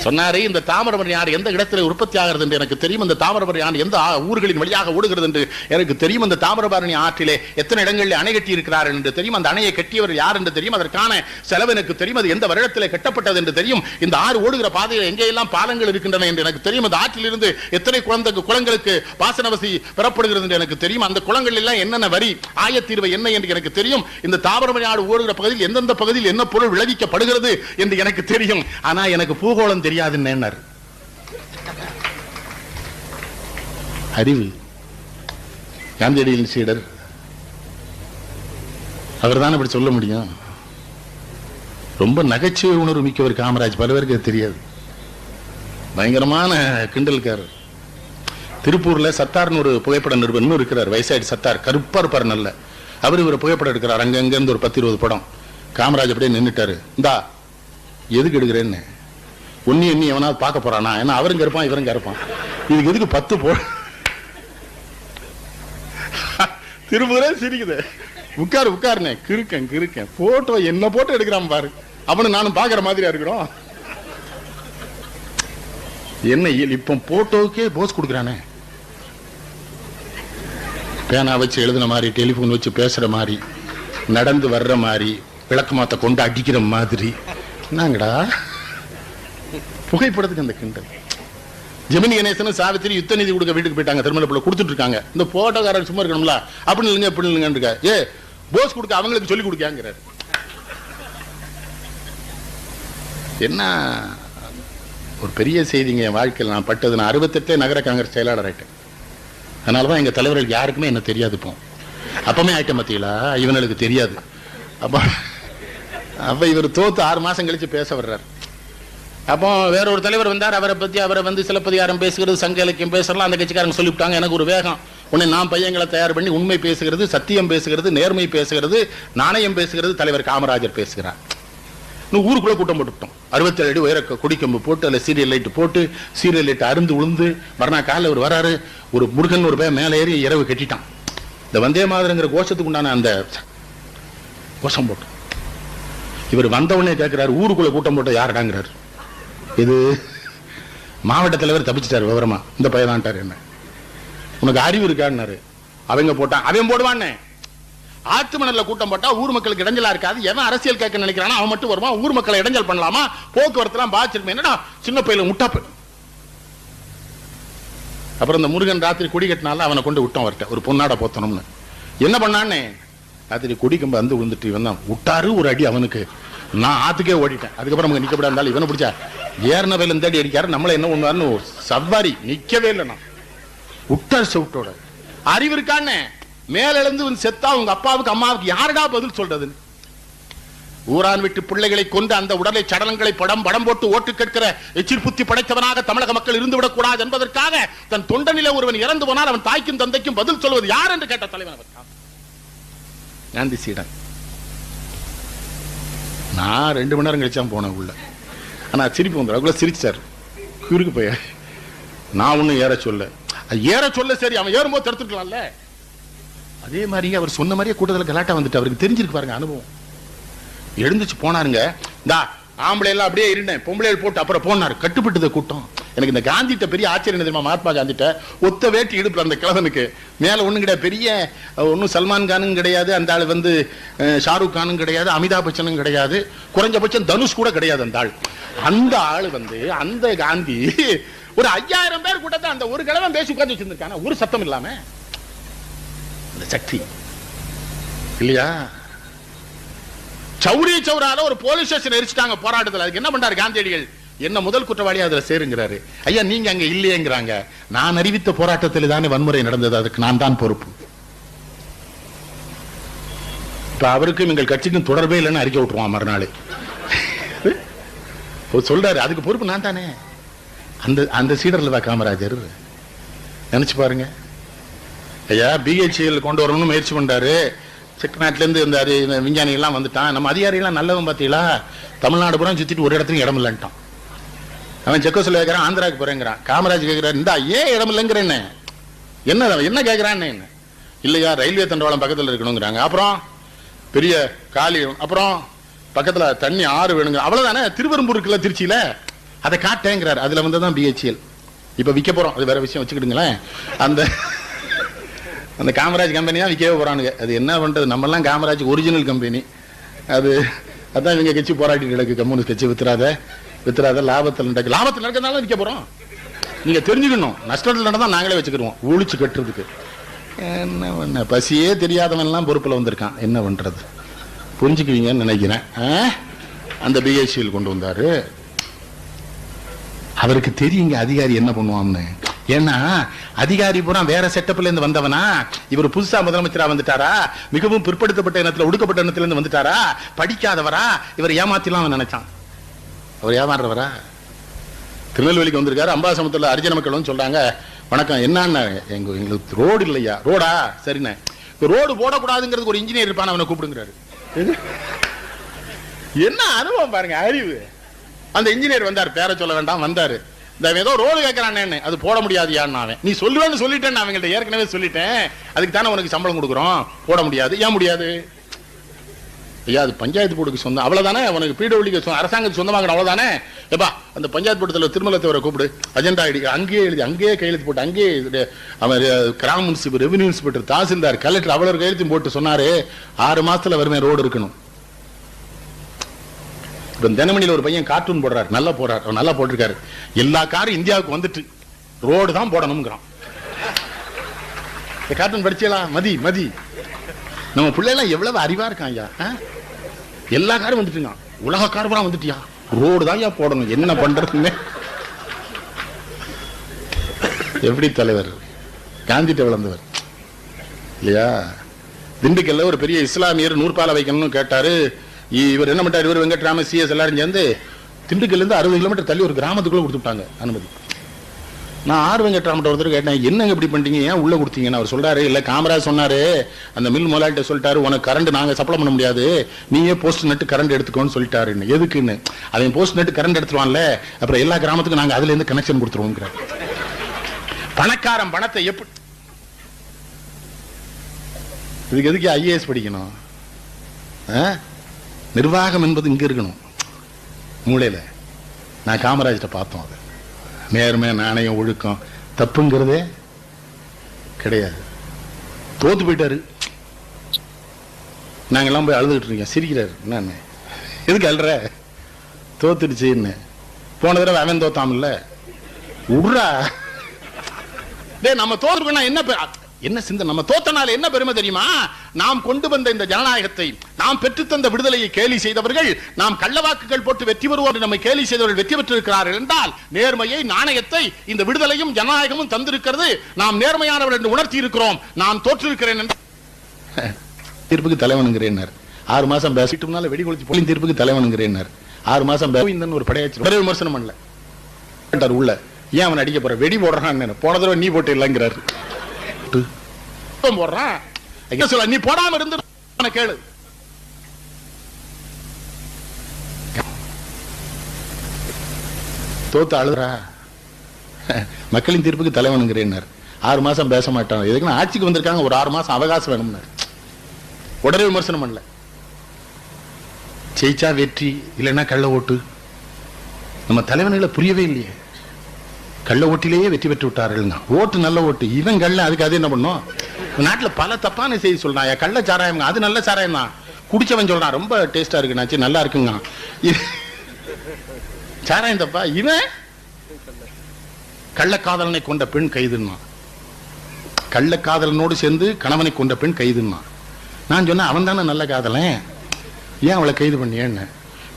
சொன்னாரு. இந்த தாமிரபரணி ஆறு எந்த இடத்துல உற்பத்தி ஆகிறது என்று எனக்கு தெரியும், இந்த தாமிரபரணி ஆறு எந்த ஊர்களின் வழியாக ஓடுகிறது என்று எனக்கு தெரியும், இந்த தாமிரபரணி ஆற்றிலே எத்தனை இடங்களில் அணை கட்டி இருக்கிறார் என்று தெரியும், அந்த அணையை கட்டியவர் யார் என்று தெரியும், அதற்கான செலவு எனக்கு தெரியும், அது எந்த வருடத்திலே கட்டப்பட்டது என்று தெரியும், இந்த ஆறு ஓடுகிற பாதையில் எங்கெல்லாம் பாலங்கள் இருக்கின்றன என்று எனக்கு தெரியும், அந்த ஆற்றிலிருந்து எத்தனை குளங்களுக்கு பாசன வசதி பெறப்படுகிறது என்று எனக்கு தெரியும், அந்த குளங்கள் எல்லாம் என்னென்ன வரி ஆயத்தீர்வை என்ன என்று எனக்கு தெரியும், இந்த தாமிரபரணி ஆறு ஓடுகிற பகுதியில் எந்தெந்த பகுதியில் என்ன பொருள் விளைவிக்கப்படுகிறது என்று எனக்கு தெரியும், ஆனா எனக்கு பூகோளம் தெரியாதுன்னு. அறிவு. காந்தியடிகளின் சீடர் அவர் தான் இப்படி சொல்ல முடியும். ரொம்ப நகைச்சுவை உணர்வு மிக்கவர் காமராஜ், பல பேருக்கு தெரியாது. பயங்கரமான கிண்டல்காரர். திருப்பூர்ல சத்தார்னு ஒரு புகைப்பட நிறுவனம் இருக்கிறார், வயசாயிட்டு சத்தார், கருப்பா இருப்பார் நல்ல. அவர் இவர் புகைப்படம் எடுக்கிறார், அங்கங்க இருந்து ஒரு 10-20 படம். காமராஜ் அப்படியே நின்றுட்டாரு. இந்தா எதுக்கு எடுக்கிறேன்னு. ஒன்னி எவனாவது பார்க்க போறானா, ஏன்னா அவருங்க இருப்பான் இவருங்க இருப்பான், இதுக்கு எதுக்கு 10 போ. திரும்புறே சிரிக்குது. உட்காருனே கிருக்கன் போட்டோ என்ன போட்டோ எடுக்கிறான் பாரு, அவனு நானும் பாக்குற மாதிரியா இருக்கிறோம். என்ன இப்ப போட்டோக்கே போஸ் கொடுக்குறானே, பேனா வச்சு எழுதுன மாதிரி, டெலிபோன் வச்சு பேசுற மாதிரி, நடந்து வர்ற மாதிரி, விளக்கமாத்த கொண்டு அடிக்கிற மாதிரி. என்னங்கடா புகைப்படத்துக்கு அந்த கிண்டல். ஜெமினி கணேசன் சாவித்திரி யுத்த நிதி கொடுக்க வீட்டுக்கு போயிட்டாங்க, திருமணப்புல கொடுத்துட்டு இருக்காங்க. இந்த போட்டோக்காரர் சும்மா இருக்கணும்ல, அப்படி இல்லைங்க இப்படி இல்லைங்க. ஏ போஸ் கொடுக்க அவங்களுக்கு சொல்லி கொடுக்காங்கிறார். என்ன ஒரு பெரிய செய்திங்க என் வாழ்க்கையில் நான் பட்டது. நான் 68 நகர காங்கிரஸ் செயலாளர் ஆயிட்டேன். அதனாலதான் எங்க தலைவர்கள் யாருக்குமே என்ன தெரியாது. இப்போ அப்பமே ஆயிட்டேன் மத்தியிலா, இவனுக்கு தெரியாது. அப்ப இவர் தோத்து 6 மாசம் கழிச்சு பேச வர்றார். அப்போ வேற ஒரு தலைவர் வந்தார். அவரை பத்தி அவரை வந்து சிலப்பதிகாரம் பேசுகிறது, சங்க இலக்கியம் பேசுறலாம். அந்த கட்சிக்காரங்க சொல்லிவிட்டாங்க. எனக்கு ஒரு வேகம். உன்னை நான் பையங்களை தயார் பண்ணி உண்மை பேசுகிறது, சத்தியம் பேசுகிறது, நேர்மை பேசுகிறது, நாணயம் பேசுகிறது தலைவர் காமராஜர் பேசுகிறார். ஊருக்குள்ள கூட்டம் போட்டுட்டோம். 67 அடி உயர கொடிக்கம்பு போட்டு அதில் சீரியல் லைட் போட்டு சீரியல் லைட் அருந்து உளுந்து மறுநாள் காலையில் ஒரு வராரு. ஒரு முருகன் ஒரு பேர் மேலே ஏறி இரவு கட்டிட்டான். இந்த வந்தே மாதிரிங்கிற கோஷத்துக்கு உண்டான அந்த கோஷம் போட்டோம். இவர் வந்தவொடனே கேட்கிறாரு, ஊருக்குள்ள கூட்டம் போட்ட யாருடாங்கிறாரு. இது மாவட்ட தலைவர் தப்பிச்சிட்டாரு விவரமா. இந்த பையன்டாரு, என்ன உனக்கு அறிவு இருக்காருன்னாரு. அவங்க போட்டான். அவன் போடுவான்னு ஆத்து மணல்ல கூட்டம் போட்டா ஊர் மக்களுக்கு இடைஞ்சலா இருக்காது. எவன் அரசியல் கேட்க நினைக்கிறானா அவன் மட்டும் வருவான். ஊர் மக்களை இடைஞ்சல் பண்ணலாமா, போக்குவரத்து எல்லாம் பாதிச்சிருப்பேன். என்னடா சின்ன பையில முட்டா போயிடும். அப்புறம் இந்த முருகன் ராத்திரி குடி கட்டினால அவனை கொண்டு விட்டோம். வரட்ட ஒரு பொன்னாட போத்தணும்னு என்ன பண்ணான்னு ராத்திரி குடிக்கம்பு வந்து விழுந்துட்டு இவன் தான் விட்டாரு ஒரு அடி. அவனுக்கு நான் ஆத்துக்கே ஓடிட்டேன். அதுக்கப்புறம் நமக்கு நிக்கப்பட இருந்தாலும் இவனை பிடிச்சா ஏறின வயல இந்த அடி அடிக்காரு. நம்மள என்ன பண்ணுவாருன்னு சவாரி நிக்கவே இல்லை. நான் விட்டார் செவிட்டோட. அறிவு இருக்கான்னு மேல எழுந்து செத்தா உங்க அப்பாவுக்கு அம்மாவுக்கு யாருடா பதில் சொல்றது? ஊரான் விட்டு பிள்ளைகளை கொண்டு அந்த உடலை சடலங்களை படம் போட்டு ஓட்டு கேட்கிற எச்சில் புத்தி படைத்தவனாக தமிழக மக்கள் இருந்துவிடக் கூடாது என்பதற்காக தன் தொண்டனிலே ஒருவன் இறந்து போனால் அவன் தாய்க்கும் தந்தைக்கும் பதில் சொல்வது யார் என்று கேட்ட தலைவன் காந்தி சீடன். நான் 2 மணி நேரம் கழிச்சா போனேன் உள்ள. ஆனா சிரிப்பு வந்து அதுக்குள்ள சிரிச்சார். குறுக்கு போய் நான் ஒன்னும் ஏற சொல்ல சரி, அவன் ஏறும்போது தடுத்துக்கலாம்ல. அதே மாதிரி அவர் சொன்ன மாதிரியே கூட்டத்தில் கலாட்டா வந்துட்டு அவருக்கு தெரிஞ்சிருக்கு பாருங்க அனுபவம். எழுந்துச்சு போனாருங்க. இந்த ஆம்பளை எல்லாம் அப்படியே இருந்தேன், பொம்பளைகள் போட்டு அப்புறம் போனாரு. கட்டுப்பட்டது கூட்டம். எனக்கு இந்த காந்திட்ட பெரிய ஆச்சரியம் தெரியுமா? மகாத்மா காந்திட்ட ஒத்த வேட்டி இடுப்புல அந்த கிழவனுக்கு மேல ஒண்ணும் கிடையாது. பெரிய ஒன்னும் சல்மான் கானும் கிடையாது, அந்த ஆள் வந்து ஷாருக் கானும் கிடையாது, அமிதாப் பச்சனும் கிடையாது, குறைஞ்சபட்சம் தனுஷ் கூட கிடையாது. அந்த ஆள் வந்து அந்த காந்தி ஒரு 5000 பேர் கூட்டத்தை அந்த ஒரு கிழவன் பேசி உட்கார்ந்து வச்சிருந்திருக்கான ஒரு சத்தம் இல்லாம. அந்த சக்தி இல்லையா? சௌரி சௌரால ஒரு போலீஸ் ஸ்டேஷன் எரிச்சிட்டாங்க போராட்டத்தில். அதுக்கு என்ன பண்றாரு காந்தியடிகள்? என்ன முதல் குற்றவாளி அதுல சேருங்கிறாரு. ஐயா நீங்க அங்க இல்லையேங்கிறாங்க. நான் அறிவித்த போராட்டத்தில் தானே வன்முறை நடந்தது, அதுக்கு நான் தான் பொறுப்பு. இப்ப அவருக்கும் எங்கள் கட்சிக்கும் தொடர்பே இல்லைன்னு அறிக்கை விட்டுருவான் மறுநாள். சொல்றாரு அதுக்கு பொறுப்பு நான் தானே. அந்த சீடர்ல தான் காமராஜர். நினைச்சு பாருங்க ஐயா. பிஹெச்எல் கொண்டு வரணும்னு முயற்சி பண்றாரு. செக்நாட்டில இருந்து இந்த விஞ்ஞானிகள்லாம் வந்துட்டான். நம்ம அதிகாரிகள்லாம் நல்லவன் பார்த்தீங்களா? தமிழ்நாடு பூரா சுத்திட்டு ஒரு இடத்துக்கு இடம் இல்லைன்ட்டான். அவன் செக்கோஸ்ல கேட்கறான், ஆந்திராவுக்கு போறேங்கிறான். காமராஜ் கேட்கிறாரு, இந்தா ஏன் இடம் இல்லைங்கிறேன்னு. என்ன கேட்கிறான்னு. இல்லையா ரயில்வே தண்டவாளம் பக்கத்தில் இருக்கணுங்கிறாங்க. அப்புறம் பெரிய காலி, அப்புறம் பக்கத்துல தண்ணி ஆறு வேணுங்க. அவ்வளவுதானே. திருவெரும்பூர் இருக்குல்ல திருச்சியில, அதை காட்டேங்கிறார். அதுல வந்துதான் பிஹெச்எல் இப்ப விற்க போறோம். அது வேற விஷயம் வச்சுக்கிடுங்களேன். அந்த காமராஜ் கம்பெனி தான் விற்கவே போறானுங்க. அது என்ன பண்றது? நம்ம எல்லாம் காமராஜ் ஒரிஜினல் கம்பெனி. அதான் இவங்க கட்சி போராட்டி கிடக்கு. கம்யூனிஸ்ட் கட்சி வித்துறாத லாபத்தில் நடக்கிறதுனால விற்க போறோம். நீங்க தெரிஞ்சுக்கணும். நஷ்டத்தில் நடந்தா நாங்களே வச்சுக்கிடுவோம் ஒழிச்சு கட்டுறதுக்கு. என்ன பண்ண பசியே தெரியாதவன் எல்லாம் பொறுப்புல வந்திருக்கான். என்ன பண்றது? புரிஞ்சுக்குவீங்கன்னு நினைக்கிறேன். அந்த பிஹெச்எல் கொண்டு வந்தாரு. அவருக்கு தெரியுங்க அதிகாரி என்ன பண்ணுவான்னு. ஏன்னா அதிகாரி பூரா வேற செட்டப்ல இருந்து வந்தவனா, இவர் புதுசா முதலமைச்சரா வந்துட்டாரா, மிகவும் பிற்படுத்தப்பட்ட இனத்துல ஒடுக்கப்பட்ட இனத்துல இருந்து வந்துட்டாரா, படிக்காதவரா, இவர் ஏமாத்திலாம் அவன் நினைச்சான். அவர் ஏமாறுறவரா? திருநெல்வேலிக்கு வந்திருக்காரு. அம்பாசமுத்திரத்துல அரிஜன மக்கள் சொல்றாங்க, வணக்கம் என்னன்னா எங்களுக்கு ரோடு இல்லையா? ரோடா? சரிண்ணே. ரோடு போடக்கூடாதுங்கிறதுக்கு ஒரு இன்ஜினியர் இருப்பான், அவனை கூப்பிடுங்கிறாரு. என்ன அனுபவம் பாருங்க, அறிவு. அந்த இன்ஜினியர் வந்தார், பேர சொல்ல வேண்டாம், வந்தாரு. இந்த ஏதோ ரோடு கேட்கறானே, அது போட முடியாது யான்னு. நீ சொல்லுவேன்னு சொல்லிட்டேன், அவங்கள்ட்ட ஏற்கனவே சொல்லிட்டேன். அதுக்கு தானே உனக்கு சம்பளம் கொடுக்குறோம். போட முடியாது. ஏன் முடியாது? ஐயா அது பஞ்சாயத்து போர்டுக்கு சொந்தம், அவ்வளவுதானே. உனக்கு பிடபிள்யூக்கு அரசாங்கத்துக்கு சொந்தமாக அவ்வளவுதானே. எப்பா அந்த பஞ்சாயத்து போர்டத்தில் திருமலத்தவரை கூப்பிடு, அஜெண்டா ஐடி அங்கேயே எழுதி, அங்கேயே கையெழுத்து போட்டு, அங்கேயே அவன் கிராம municipal, revenue inspector, tahsildar, collector அவ்வளவு கையெழுத்தையும் போட்டு சொன்னாரு. 6 மாசத்துல வருமே ரோடு இருக்கணும். இப்ப தினமணியில் ஒரு பையன் கார்ட்டூன் போடுறாரு, நல்லா போடுறாரு, அவர் நல்லா போட்டிருக்காரு. எல்லா காரும் இந்தியாவுக்கு வந்துட்டு ரோடு தான் போடணும்ங்கிறான். கார்ட்டூன் படிச்சலாம். மதி நம்ம பிள்ளைலாம் எவ்வளவு அறிவா இருக்கான் ஐயா. எல்லா காரும் வந்துட்டுங்க, உலக கார் பூரா வந்துட்டியா, ரோடு தான் ஏன் போடணும், என்ன பண்றதுன்னு. எப்படி தலைவர், காந்திட்ட வளர்ந்தவர் இல்லையா? திண்டுக்கல்ல ஒரு பெரிய இஸ்லாமியர் நூற்பாலை வைக்கணும்னு கேட்டாரு. இவர் என்ன பண்ணிட்டாரு, இவர் வெங்கட்ராம CS எல்லாரும் சேர்ந்து திண்டுக்கல்ல இருந்து 60 கிலோமீட்டர் தள்ளி ஒரு கிராமத்துக்குள்ள கொடுத்துட்டாங்க அனுமதி. நான் ஆர் வெங்கட்ராமட்ட ஒருத்தர் கேட்டேன், என்னங்க இப்படி பண்ணிட்டீங்க, ஏன் உள்ள கொடுத்தீங்கன்னு. அவர் சொல்றாரு, இல்ல காமராஜ் சொன்னாரு, அந்த மில் முதலாளிட்ட சொல்லிட்டாரு, உனக்கு கரண்ட் நாங்க சப்ளை பண்ண முடியாது, நீயே போஸ்ட் நட்டு கரண்ட் எடுத்துக்கோன்னு சொல்லிட்டாரு. எதுக்குன்னு, அவன் போஸ்ட் நட்டு கரண்ட் எடுத்துருவான்ல, அப்புறம் எல்லா கிராமத்துக்கும் நாங்க அதுல இருந்து கனெக்ஷன் கொடுத்துருவோம். பணக்காரன் பணத்தை எப்படி, இதுக்கு எதுக்கு IAS படிக்கணும்? நிர்வாகம் என்பது இங்க இருக்கணும் மூளையில. நான் காமராஜ்கிட்ட பார்த்தோம், அது நேர்மை நாணயம் ஒழுக்கம் தப்புங்கிறதே கிடையாது. தோத்து போயிட்டாரு, நாங்கெல்லாம் போய் அழுதுகிட்டு இருக்கோம். சிரிக்கிறாரு, என்ன எதுக்கு அழுற, தோத்துடுச்சுன்னு. போன தடவை அவன் தோத்தாம் இல்ல, உட்ரா டே. நம்ம தோத்துருக்கோம்னா என்ன சிந்தை, நம்ம தோத்தனால என்ன பெருமை தெரியுமா? நாம் கொண்டு வந்த இந்த ஜனநாயகத்தை, நாம் பெற்றுத்தந்த விடுதலையை கேலி செய்தவர்கள், நாம் கள்ளவாக்குகள் போட்டு வெற்றி பெறுவோம் நம்மை கேலி செய்தவர்கள் வெற்றி பெற்றிருக்கிறார்கள் என்றால், நேர்மையை நாணயத்தை இந்த விடுதலையும் ஜனநாயகமும் தந்திருக்கிறது. நாம் நேர்மையானவர்கள் என்று உணர்த்தி இருக்கிறோம். நான் தோற்றிருக்கிறேன் என்று தீர்ப்புக்கு தலைவனுங்கிறேன். 6 மாசம் பேசிட்டு முன்னால வெடி கொளுத்தி போய் தீர்ப்புக்கு தலைவனுங்கிறேன். 6 மாசம் ஒரு படையாச்சு விமர்சனம் பண்ணல உள்ள. ஏன் அவன் அடிக்க போற, வெடி போடுறான், போன தடவை நீ போட்டு இல்லைங்கிறாரு. போடுறான், நீ போடாம இருந்து கேளு. தோத்து அழுறா, மக்களின் தீர்ப்புக்கு தலைவனுங்கிறேன். 6 மாசம் பேச மாட்டான். எதுக்கு ஆட்சிக்கு வந்திருக்காங்க, ஒரு 6 மாசம் அவகாசம் வேணும்னு உடனே விமர்சனம் பண்ணல. ஜெயிச்சா வெற்றி, இல்லைன்னா கள்ள ஓட்டு. நம்ம தலைவனில புரியவே இல்லையே, கள்ள ஓட்டிலேயே வெற்றி பெற்று விட்டார்கள். ஓட்டு நல்ல ஓட்டு, இவன் கள்ள. அதுக்கு அது என்ன பண்ணும்? நாட்டுல பல தப்பான செய்தி சொல்றான். கள்ள சாராயம், அது நல்ல சாராயம் தான். குடிச்சவன் சொல்றான் ரொம்ப டேஸ்டா இருக்கு, நல்லா இருக்குங்க. சாராயம் தப்பா? இவன் கள்ளக்காதலனை கொண்ட பெண் கைதுன்னா, கள்ளக்காதலனோடு சேர்ந்து கணவனை கொண்ட பெண் கைதுன்னா. நான் சொன்னேன், அவன் தானே நல்ல காதலன், ஏன் அவளை கைது பண்ணியேன்னு.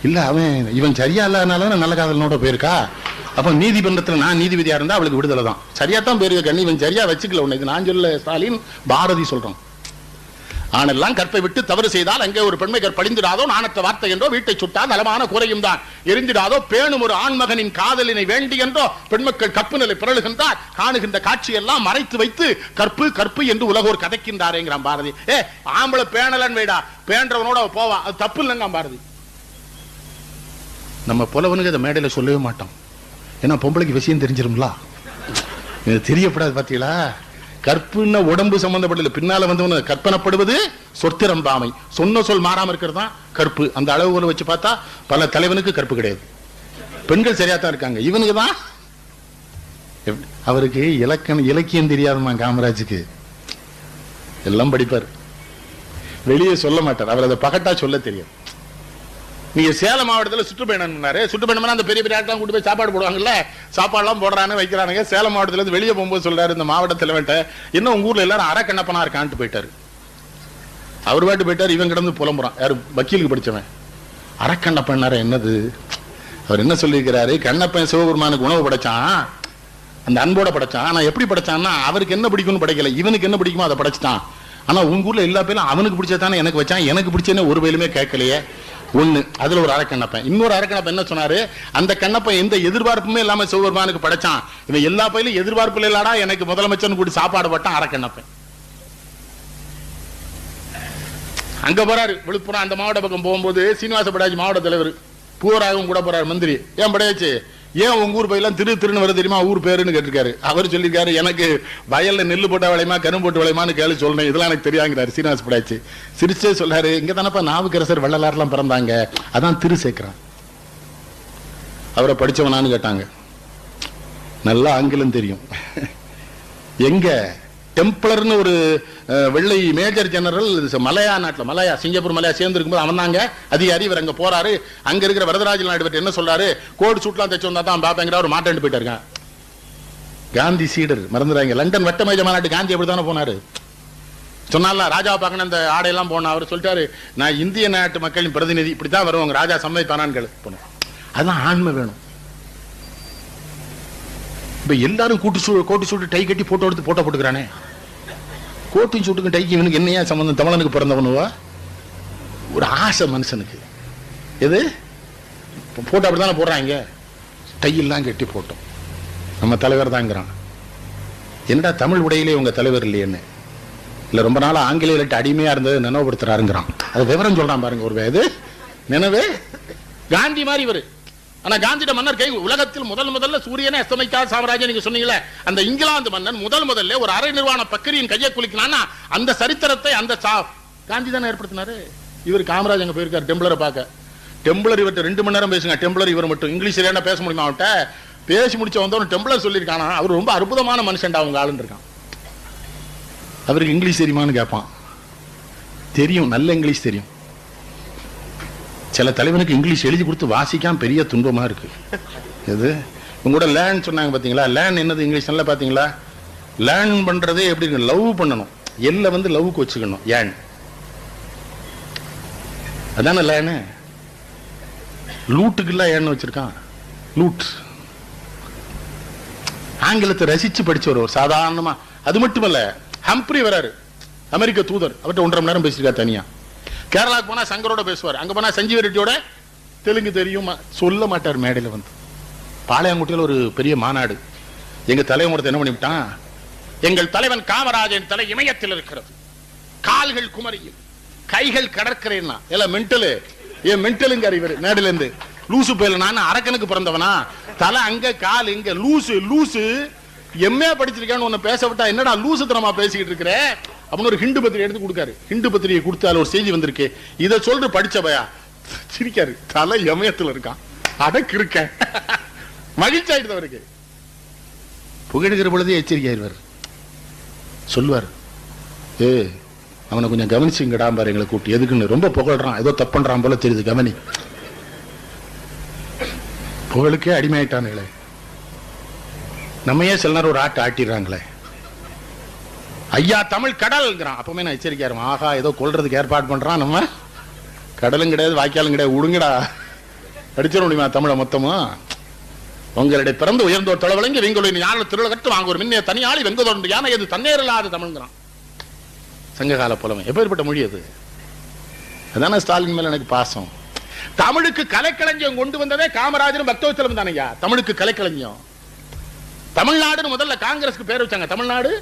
இல்ல அவன் இவன் சரியா இல்லாதனால நல்ல காதலனோட போயிருக்கா. அப்ப நீதிமன்றத்தில் நான் நீதிபதியா இருந்தா அவளுக்கு விடுதலை தான். சரியா தான் போயிருக்க கண்ணி, இவன் சரியா வச்சுக்கல. உன்னை நான் சொல்ல ஸ்டாலின், பாரதி சொல்றோம். ஆனெல்லாம் கற்பை விட்டு தவறு செய்தால் அங்கே ஒரு பெண்மை கற்பழிந்திடாதோ, நாணற்ற வார்த்தை என்றோ, வீட்டை சுட்டா நலமான குறையும் தான் எரிந்திடாதோ, பேணும் ஒரு ஆண்மகனின் காதலினை வேண்டி என்றோ பெண்மக்கள் கற்பு நிலை பிறழுகின்றார். காணுகின்ற காட்சியெல்லாம் மறைத்து வைத்து கற்பு கற்பு என்று உலகோர் கதைக்கின்றாரேங்கிறான் பாரதி. ஆம்பளை பேணலன் வைடா, பேன்றவனோட போவா, அது தப்பு இல்லைங்க பாரதி. நம்ம புலவனுக்கு அதை மேடையில சொல்லவே மாட்டோம். ஏன்னா பொம்பளைக்கு விஷயம் தெரிஞ்சிருங்களா, தெரியப்படாது. பாத்தீங்களா, கற்புன்னா உடம்பு சம்பந்தப்பட்டது. பின்னால வந்து கற்பனப்படுவது சொத்திரம்பாமை, சொன்ன சொல் மாறாம இருக்கிறது தான் கற்பு. அந்த அளவுகளை வச்சு பார்த்தா பல தலைவனுக்கு கற்பு கிடையாது. பெண்கள் சரியா தான் இருக்காங்க, இவனுக்கு தான். அவருக்கு இலக்கியம் தெரியாதுமா காமராஜுக்கு. எல்லாம் படிப்பார், வெளியே சொல்ல மாட்டார். அவர் அதை பகட்டா சொல்ல தெரியும். நீங்க சேலம் மாவட்டத்தில் சுற்றுப்பயணம், சுற்றுப்பயணம் அந்த பெரிய பெரிய ஆட்டம் கூட்டு போய் சாப்பாடு போடுவாங்கல்ல, சாப்பாடுலாம் போடுறானு வைக்கிறானுங்க. சேலம் மாவட்டத்துல இருந்து வெளியே போகும்போது சொல்றாரு இந்த மாவட்ட தலைவன்ட்ட, என்ன உங்க ஊர்ல எல்லாரும் அரக்கண்ணப்பனா இருக்கான்ட்டு போயிட்டாரு. அவர் பாட்டு போயிட்டாரு, இவன் கிடந்து புலம்புறான். யாரு, வக்கீலுக்கு படிச்சவன். அரக்கண்ணப்பன்னார என்னது? அவர் என்ன சொல்லியிருக்கிறாரு, கண்ணப்பன் சிவபெருமானுக்கு உணவு படைச்சான், அந்த அன்போட படைச்சான். ஆனா எப்படி படைச்சான்னா, அவருக்கு என்ன பிடிக்கும்னு படைக்கல, இவனுக்கு என்ன பிடிக்குமோ அதை படைச்சிட்டான். ஆனா உங்க ஊர்ல எல்லா பேரும் அவனுக்கு பிடிச்சதானே எனக்கு வச்சான், எனக்கு பிடிச்சேன்னு ஒரு பேருமே கேட்கலையே. ஒண்ணு, அதுல ஒரு அரக்கண்ணப்பன். இன்னொரு அரக்கண்ணப்பன் என்ன சொன்னாரு, அந்த கண்ணப்பன் எந்த எதிர்பார்ப்புமே இல்லாம சிவபெருமானுக்கு படைச்சான். இவன் எல்லா பயிலும் எதிர்பார்ப்புல இல்லாடா எனக்கு முதலமைச்சர் கூட்டி சாப்பாடு பட்டான் அரக்கண்ணப்பன். அங்க போறாரு விழுப்புரம் அந்த மாவட்ட பக்கம் போகும்போது, சீனிவாச படாஜி மாவட்ட தலைவர் பூராகவும் கூட போறாரு மந்திரி. ஏன் படையாச்சு, ஏன் உங்க ஊர் பயிலாம் திருன்னு வர தெரியுமா ஊர் பேருன்னு கேட்டிருக்காரு. அவர் சொல்லியிருக்காரு, எனக்கு வயல்ல நெல்லு போட்ட விளையுமா கரும்பு போட்டு விளையுமான்னு கேள்வி சொல்லணும், இதெல்லாம் எனக்கு தெரியாங்கிறாரு சீனிவாச படாச்சு. சிரிச்சே சொல்லாரு, இங்க தானப்பா நாவுக்கரசர் வள்ளலார்லாம் பிறந்தாங்க, அதான் திரு சேர்க்கிறான். அவரை படிச்சவனான்னு கேட்டாங்க. நல்லா ஆங்கிலம் தெரியும். எங்க டெம்ப்ளர்னு ஒரு வெள்ளை மேஜர் ஜெனரல் மலையா நாட்டில், மலையா சிங்கப்பூர் மலையா சேர்ந்து இருக்கும்போது அவன் தாங்க அதிகாரி. இவர் அங்க போறாரு, அங்க இருக்கிற வரதராஜ நாயுடு என்ன சொல்றாரு, கோடு சூட்லாம் தைச்சு வந்தா தான் பாப்பேங்கிற ஒரு மாட்டேன் போயிட்டாருங்க. காந்தி சீடர் மறந்துறாங்க. லண்டன் வட்ட மேஜ மாநாட்டு காந்தி அப்படி தானே போனாரு. சொன்னால ராஜாவை பார்க்கணும் அந்த ஆடையெல்லாம் போனா அவர் சொல்லிட்டாரு, நான் இந்திய நாட்டு மக்களின் பிரதிநிதி, இப்படித்தான் வருவாங்க, ராஜா சம்மதிப்பானான்னு போனேன். அதான் ஆண்மை வேணும். இப்ப எல்லாரும் கோட்டு சூட்டு டை கட்டி போட்டோ எடுத்து போட்டோ போட்டுக்கிறானே. கோட்டு சூட்டுக்கு டைக்கு இவனுக்கு என்னையா சம்பந்தம்? தமிழனுக்கு பிறந்தவனுவா? ஒரு ஆசை மனுஷனுக்கு. எது போட்டோ அப்படித்தானே போடுறாங்க, டையெல்லாம் கட்டி போட்டோம். நம்ம தலைவர் தாங்கிறான். என்னடா தமிழ் உடையிலே உங்க தலைவர் இல்லையேன்னு. இல்ல ரொம்ப நாள் ஆங்கிலேயர்கிட்ட அடிமையா இருந்தது நினைவுபடுத்துறாருங்கிறான். அது விவரம் சொல்றான் பாருங்க. ஒரு இது நினைவு காந்தி மாதிரி இவரு. ஆனா காந்தியோட மன்னர் கை உலகத்தில் முதல்ல சூரியனை அஸ்தமிக்காத சாம்ராஜ்யம் நீங்க சொன்னீங்களே, அந்த இங்கிலாந்து மன்னன் முதல்ல ஒரு அரை நிர்வாண பக்கரியின் கையை குளிக்கிறான்னா அந்த சரித்திரத்தை அந்த காந்தி தானே ஏற்படுத்தினாரு. இவர் காமராஜ் அங்க போயிருக்காரு டெம்ப்ளரை பார்க்க. டெம்ப்ளர் இவர்கிட்ட 2 மணி நேரம் பேசுங்க. டெம்ப்ளர் இவர் மட்டும் இங்கிலீஷ் சரியான பேச முடியுமா? அவன்கிட்ட பேசி முடிச்ச வந்தவன் டெம்ப்ளர் சொல்லியிருக்கானா, அவர் ரொம்ப அற்புதமான மனுஷன்டா அவங்க ஆளுன்னு இருக்கான். அவருக்கு இங்கிலீஷ் தெரியுமான்னு கேட்பான். தெரியும், நல்ல இங்கிலீஷ் தெரியும். சில தலைவனுக்கு இங்கிலீஷ் எழுதி கொடுத்து வாசிக்காம பெரிய துன்பமா இருக்கு. எது உங்களோட லேர்ன் சொன்னாங்க பாத்தீங்களா? லேர்ன் என்னது இங்கிலீஷ் நல்லா பாத்தீங்களா? லேர்ன் பண்றதே எப்படி இருக்கு? லவ் பண்ணணும். எல்ல வந்து லவ்க்கு வச்சுக்கணும். ஏன் அதான லேர்னு. லூட்டுக்குள்ள ஏன்னு வச்சிருக்கான். லூட் ஆங்கிலத்தை ரசிச்சு படிச்ச ஒரு சாதாரணமா. அது மட்டுமல்ல, ஹம்ப்ரி வராரு, அமெரிக்க தூதர். அவர்கிட்ட 1.5 மணி நேரம் பேசிருக்கா தனியா. கேரளாவுக்கு போனா சங்கரோட பேசுவார். அங்க போனா சஞ்சீவ ரெட்டியோட தெலுங்கு தெரியும், சொல்ல மாட்டார் மேடையில வந்து. பாளையங்குட்டியில் ஒரு பெரிய மாநாடு. எங்க தலைவன் என்ன பண்ணிவிட்டான், எங்கள் தலைவன் காமராஜன் தலை இமயத்தில் இருக்கிறது, கால்கள் குமரியும் கைகள் கடற்கரைன்னா. எல்லாம் மென்டலு. ஏன் மென்டலுங்க இவர் மேடையில இருந்து லூசு போயில. நான் அரக்கனுக்கு பிறந்தவனா? தலை அங்க கால் இங்க. லூசு லூசு எம்ஏ படிச்சிருக்கான்னு ஒன்னு பேச விட்டா என்னடா லூசு தரமா பேசிக்கிட்டு இருக்கிற அப்படின்னு ஒரு ஹிண்டு பத்திரிகை எடுத்து கொடுக்காரு. ஹிண்டு பத்திரிகை கொடுத்தால ஒரு செய்தி வந்திருக்கு, இதை சொல்ற படிச்சபையா சிரிக்காரு. தலை எமயத்துல இருக்கான், அடக்கு இருக்க. மகிழ்ச்சி ஆயிடுது அவருக்கு. புகழுகிற பொழுதே எச்சரிக்கையாயிருவார். சொல்லுவார், அவனை கொஞ்சம் கவனிச்சுங்கடா பாரு எங்களை கூட்டி. எதுக்குன்னு ரொம்ப புகழ்றான், ஏதோ தப்புன்றான் போல தெரியுது, கவனி. புகழுக்கே அடிமையாயிட்டானுங்களே. நம்மையே சில நேரம் ஒரு ஆட்டு ஆட்டிடுறாங்களே. ஐயா தமிழ் கடல்ங்கிறான். அப்பவுமே நான் எச்சரிக்கையாரு, ஆகா ஏதோ கொல்றதுக்கு ஏற்பாடு பண்றான். நம்ம கடலும் கிடையாது வாய்க்காலும் கிடையாது, விடுங்கடா, அடிச்சிட முடியுமா தமிழை மொத்தமா? உங்களுடைய பிறந்து உயர்ந்தோர் தொலைவழங்கி வெங்கொழின் யானை திருவிழா கட்டு வாங்க ஒரு மின்னைய தனியாளி வெங்கதோடு யானை எது தன்னேறில்லாத தமிழ்ங்கிறான். சங்ககால புலமை. எப்பேற்பட்ட மொழி அது? அதான ஸ்டாலின் மேல எனக்கு பாசம். தமிழுக்கு கலைக்களஞ்சியம் கொண்டு வந்ததே காமராஜரும் பக்தவச்சலம் தானையா. தமிழுக்கு கலைக்களஞ்சியம். தமிழ்நாடுன்னு முதல்ல காங்கிரஸ்க்கு பேர் வச்சாங்க, தமிழ்நாடு.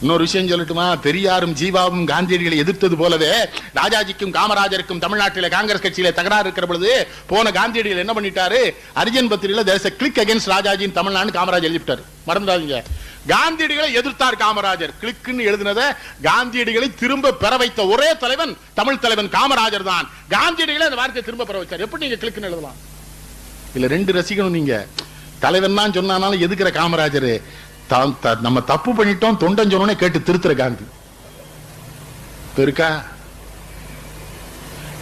இன்னொரு விஷயம் சொல்லட்டுமா? பெரியாரும் ஜீவாவும் காந்தியடிகளை எதிர்த்தது போலவே ராஜாஜிக்கும் காமராஜருக்கும் தமிழ்நாட்டில காங்கிரஸ் கட்சியில தகராறு இருக்கிற பொழுது போன காந்தியடிகள் என்ன பண்ணிட்டாரு, அரிஜன் பத்திரிகையில there is a clique against ராஜாஜின் தமிழ்நாடு காமராஜர் எழுதிட்டாரு. மறந்துடாதீங்க. காந்தியடிகளை எதிர்த்தார் காமராஜர். கிளிக்னு எழுதினத காந்தியடிகளை திரும்ப பெற வைத்த ஒரே தலைவன் தமிழ் தலைவன் காமராஜர் தான். காந்தியடிகளை அந்த வார்த்தையை திரும்ப பெற வச்சார். எப்படி நீங்க கிளிக்னு எழுதலாம்? இல்ல ரெண்டு ரசிகனும். நீங்க தலைவன் தான் சொன்னாலும் எதுக்குற காமராஜர், நம்ம தப்பு பண்ணிட்டோம் தொண்டன் சொன்னோன்னே கேட்டு திருத்துற காந்தி இருக்கா?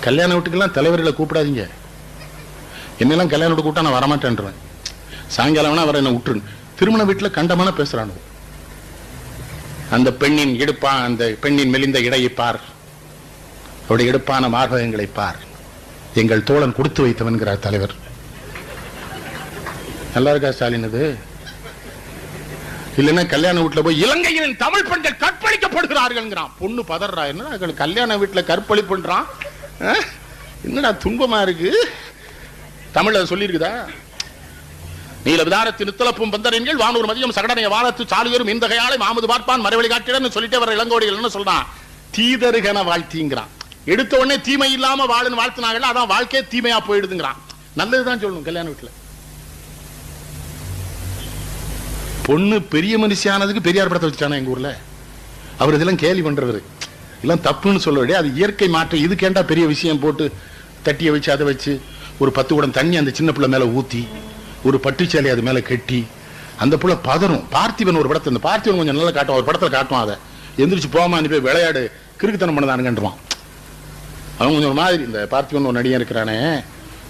கல்யாண வீட்டுக்கெல்லாம் தலைவர்களை கூப்பிடாதீங்க. என்னெல்லாம் கல்யாண வீட்டு கூப்பிட்டா நான் வரமாட்டேன்றேன். சாயங்காலம் வர என்ன விட்டுரு. திருமண வீட்டில் கண்டமான பேசுறானு. அந்த பெண்ணின் இடுப்பான், அந்த பெண்ணின் மெலிந்த இடையை பார், அவருடைய இடுப்பான மார்பகங்களை பார், எங்கள் தோழன் கொடுத்து வைத்தவன்கிறார் தலைவர். நல்லா இருக்கா ஸ்டாலின்? அது இல்லைன்னா கல்யாண வீட்டுல போய் இலங்கையின் தமிழ் பெண்கள் கற்பழிக்கப்படுகிறார்கள். பொண்ணு பதறா. என்ன கல்யாண வீட்டுல கற்பழிப்புன்றான்? என்னடா துன்பமா இருக்கு. தமிழ்ல சொல்லியிருக்குதா? நீல விதாரத்தின் நித்தலப்பும் பந்தரங்கள் வானூர் மதியம் சகடனைய வாரத்து சாலியரும் இந்த கையாளை மாமது பார்ப்பான் மறைவழி காட்டிடன்னு சொல்லிட்டே வர இளங்கோடிகள் என்ன சொல்றான்? தீதருகன வாழ்த்திங்கிறான். எடுத்த உடனே தீமை இல்லாம வாழுன்னு வாழ்த்தினாங்கல்ல, அதான் வாழ்க்கையே தீமையா போயிடுதுங்கிறான். நல்லதுதான் சொல்லணும் கல்யாண வீட்டுல. பொண்ணு பெரிய மனுஷியானதுக்கு பெரியார் படத்தை வச்சுட்டானா எங்க ஊர்ல. அவர் இதெல்லாம் கேலி பண்றவரு, எல்லாம் தப்புன்னு சொல்ல. அது இயற்கை மாற்றம். இது கேண்டா பெரிய விஷயம் போட்டு தட்டிய வச்சு அதை வச்சு ஒரு 10 குடம் தண்ணி அந்த சின்ன பிள்ளை மேல ஊத்தி ஒரு பட்டுச்சேலை அது மேல கட்டி அந்த புள்ள பதறும். பார்த்திபன் ஒரு படத்தை, இந்த பார்த்திபன் கொஞ்சம் நல்லா காட்டுவான், ஒரு படத்துல காட்டுவான். அதை எந்திரிச்சு போமா நீ போய் விளையாடு, கிறுக்குத்தனம் பண்ணதானுங்கன்றான். அவன் கொஞ்சம் ஒரு மாதிரி. இந்த பார்த்திபன் ஒரு நடிகன் இருக்கிறானே,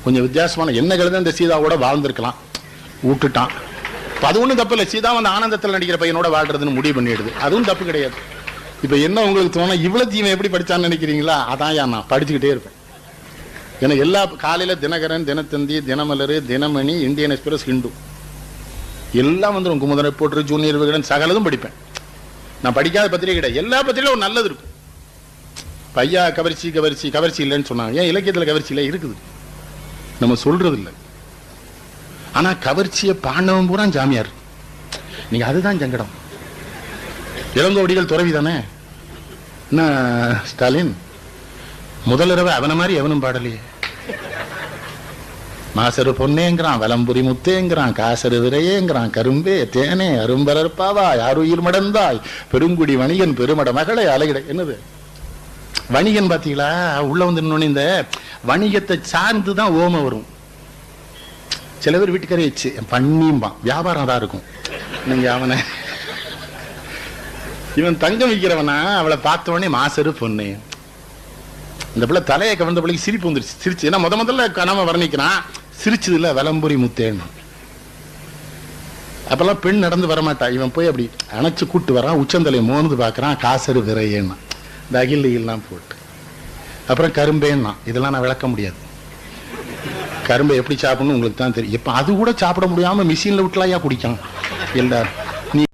கொஞ்சம் வித்தியாசமான எண்ணங்கள் தான் இந்த சீதாவோட வாழ்ந்திருக்கலாம், விட்டுட்டான். அது ஒன்றும் தப்பு இல்லை. சீதா வந்து ஆனந்தத்தில் நடிக்கிற பையனோட வாழ்றதுன்னு முடிவு பண்ணிடுது, அதுவும் தப்பு கிடையாது. இப்ப என்ன உங்களுக்கு தோணும், இவ்வளவு தீமை எப்படி படிச்சான்னு நினைக்கிறீங்களா? அதான் நான் படிச்சுக்கிட்டே இருப்பேன். ஏன்னா எல்லா காலையில தினகரன், தினத்தந்தி, தினமலர், தினமணி, இந்தியன் எக்ஸ்பிரஸ், ஹிந்து எல்லாம் வந்துடும். குமுதம் ரிப்போர்ட்டர், ஜூனியர் விகடன் சகலதும் படிப்பேன். நான் படிக்காத பத்திரிகை கிடையாது. எல்லா பத்திரிகையிலும் ஒரு நல்லது இருக்கும். பையா கவர்ச்சி கவர்ச்சி கவர்ச்சி இல்லைன்னு சொன்னாங்க. ஏன் இலக்கியத்தில் கவர்ச்சி இல்லை? இருக்குது, நம்ம சொல்றது இல்லை. ஆனா கவர்ச்சியை பாண்டவன் பூரா ஜாமியார். நீங்க அதுதான் சங்கடம். இளங்கோவடிகள் துறவி தானே. என்ன ஸ்டாலின் முதலிரவு அவனை மாதிரி எவனும் பாடலையே. மாசரு பொன்னேங்கிறான், வலம்புரி முத்தேங்கிறான், காசரு விரையேங்கிறான், கரும்பே தேனே அரும்பலர்பாவா யாருயிர் மடந்தாய் பெருங்குடி வணிகன் பெருமட மகளை அலையிட. என்னது வணிகன்? பாத்தீங்களா? உள்ள வந்து இன்னொன்னு, இந்த வணிகத்தை சார்ந்துதான் ஓம வரும். சில பேர் வீட்டுக்காரே வச்சு பண்ணியும்பான், வியாபாரம் தான் இருக்கும். நீங்க அவனை இவன் தங்கம் விற்கிறவனா அவளை பார்த்த உடனே மாசரு பொண்ணு. இந்த பிள்ளை தலையை கவர்ந்த பிள்ளைக்கு சிரிப்பு வந்துருச்சு. சிரிச்சு ஏன்னா முதல்ல கனவை வர்ணிக்கிறான், சிரிச்சது இல்ல வலம்புரி முத்தேன்னு. அப்பெல்லாம் பெண் நடந்து வரமாட்டா. இவன் போய் அப்படி அணைச்சு கூட்டு வரான், உச்சந்தலையை மோந்து பாக்குறான், காசரு விரையேன்னா இந்த அகில்லாம் போட்டு. அப்புறம் கரும்பேன்னா. இதெல்லாம் நான் விளக்க முடியாது. கரும்பை எப்படி சாப்பிடணும் உங்களுக்கு தான் தெரியும். இப்ப அது கூட சாப்பிட முடியாம மிஷின்ல விட்டுலாம் குடிக்கான் எல்லாரும்.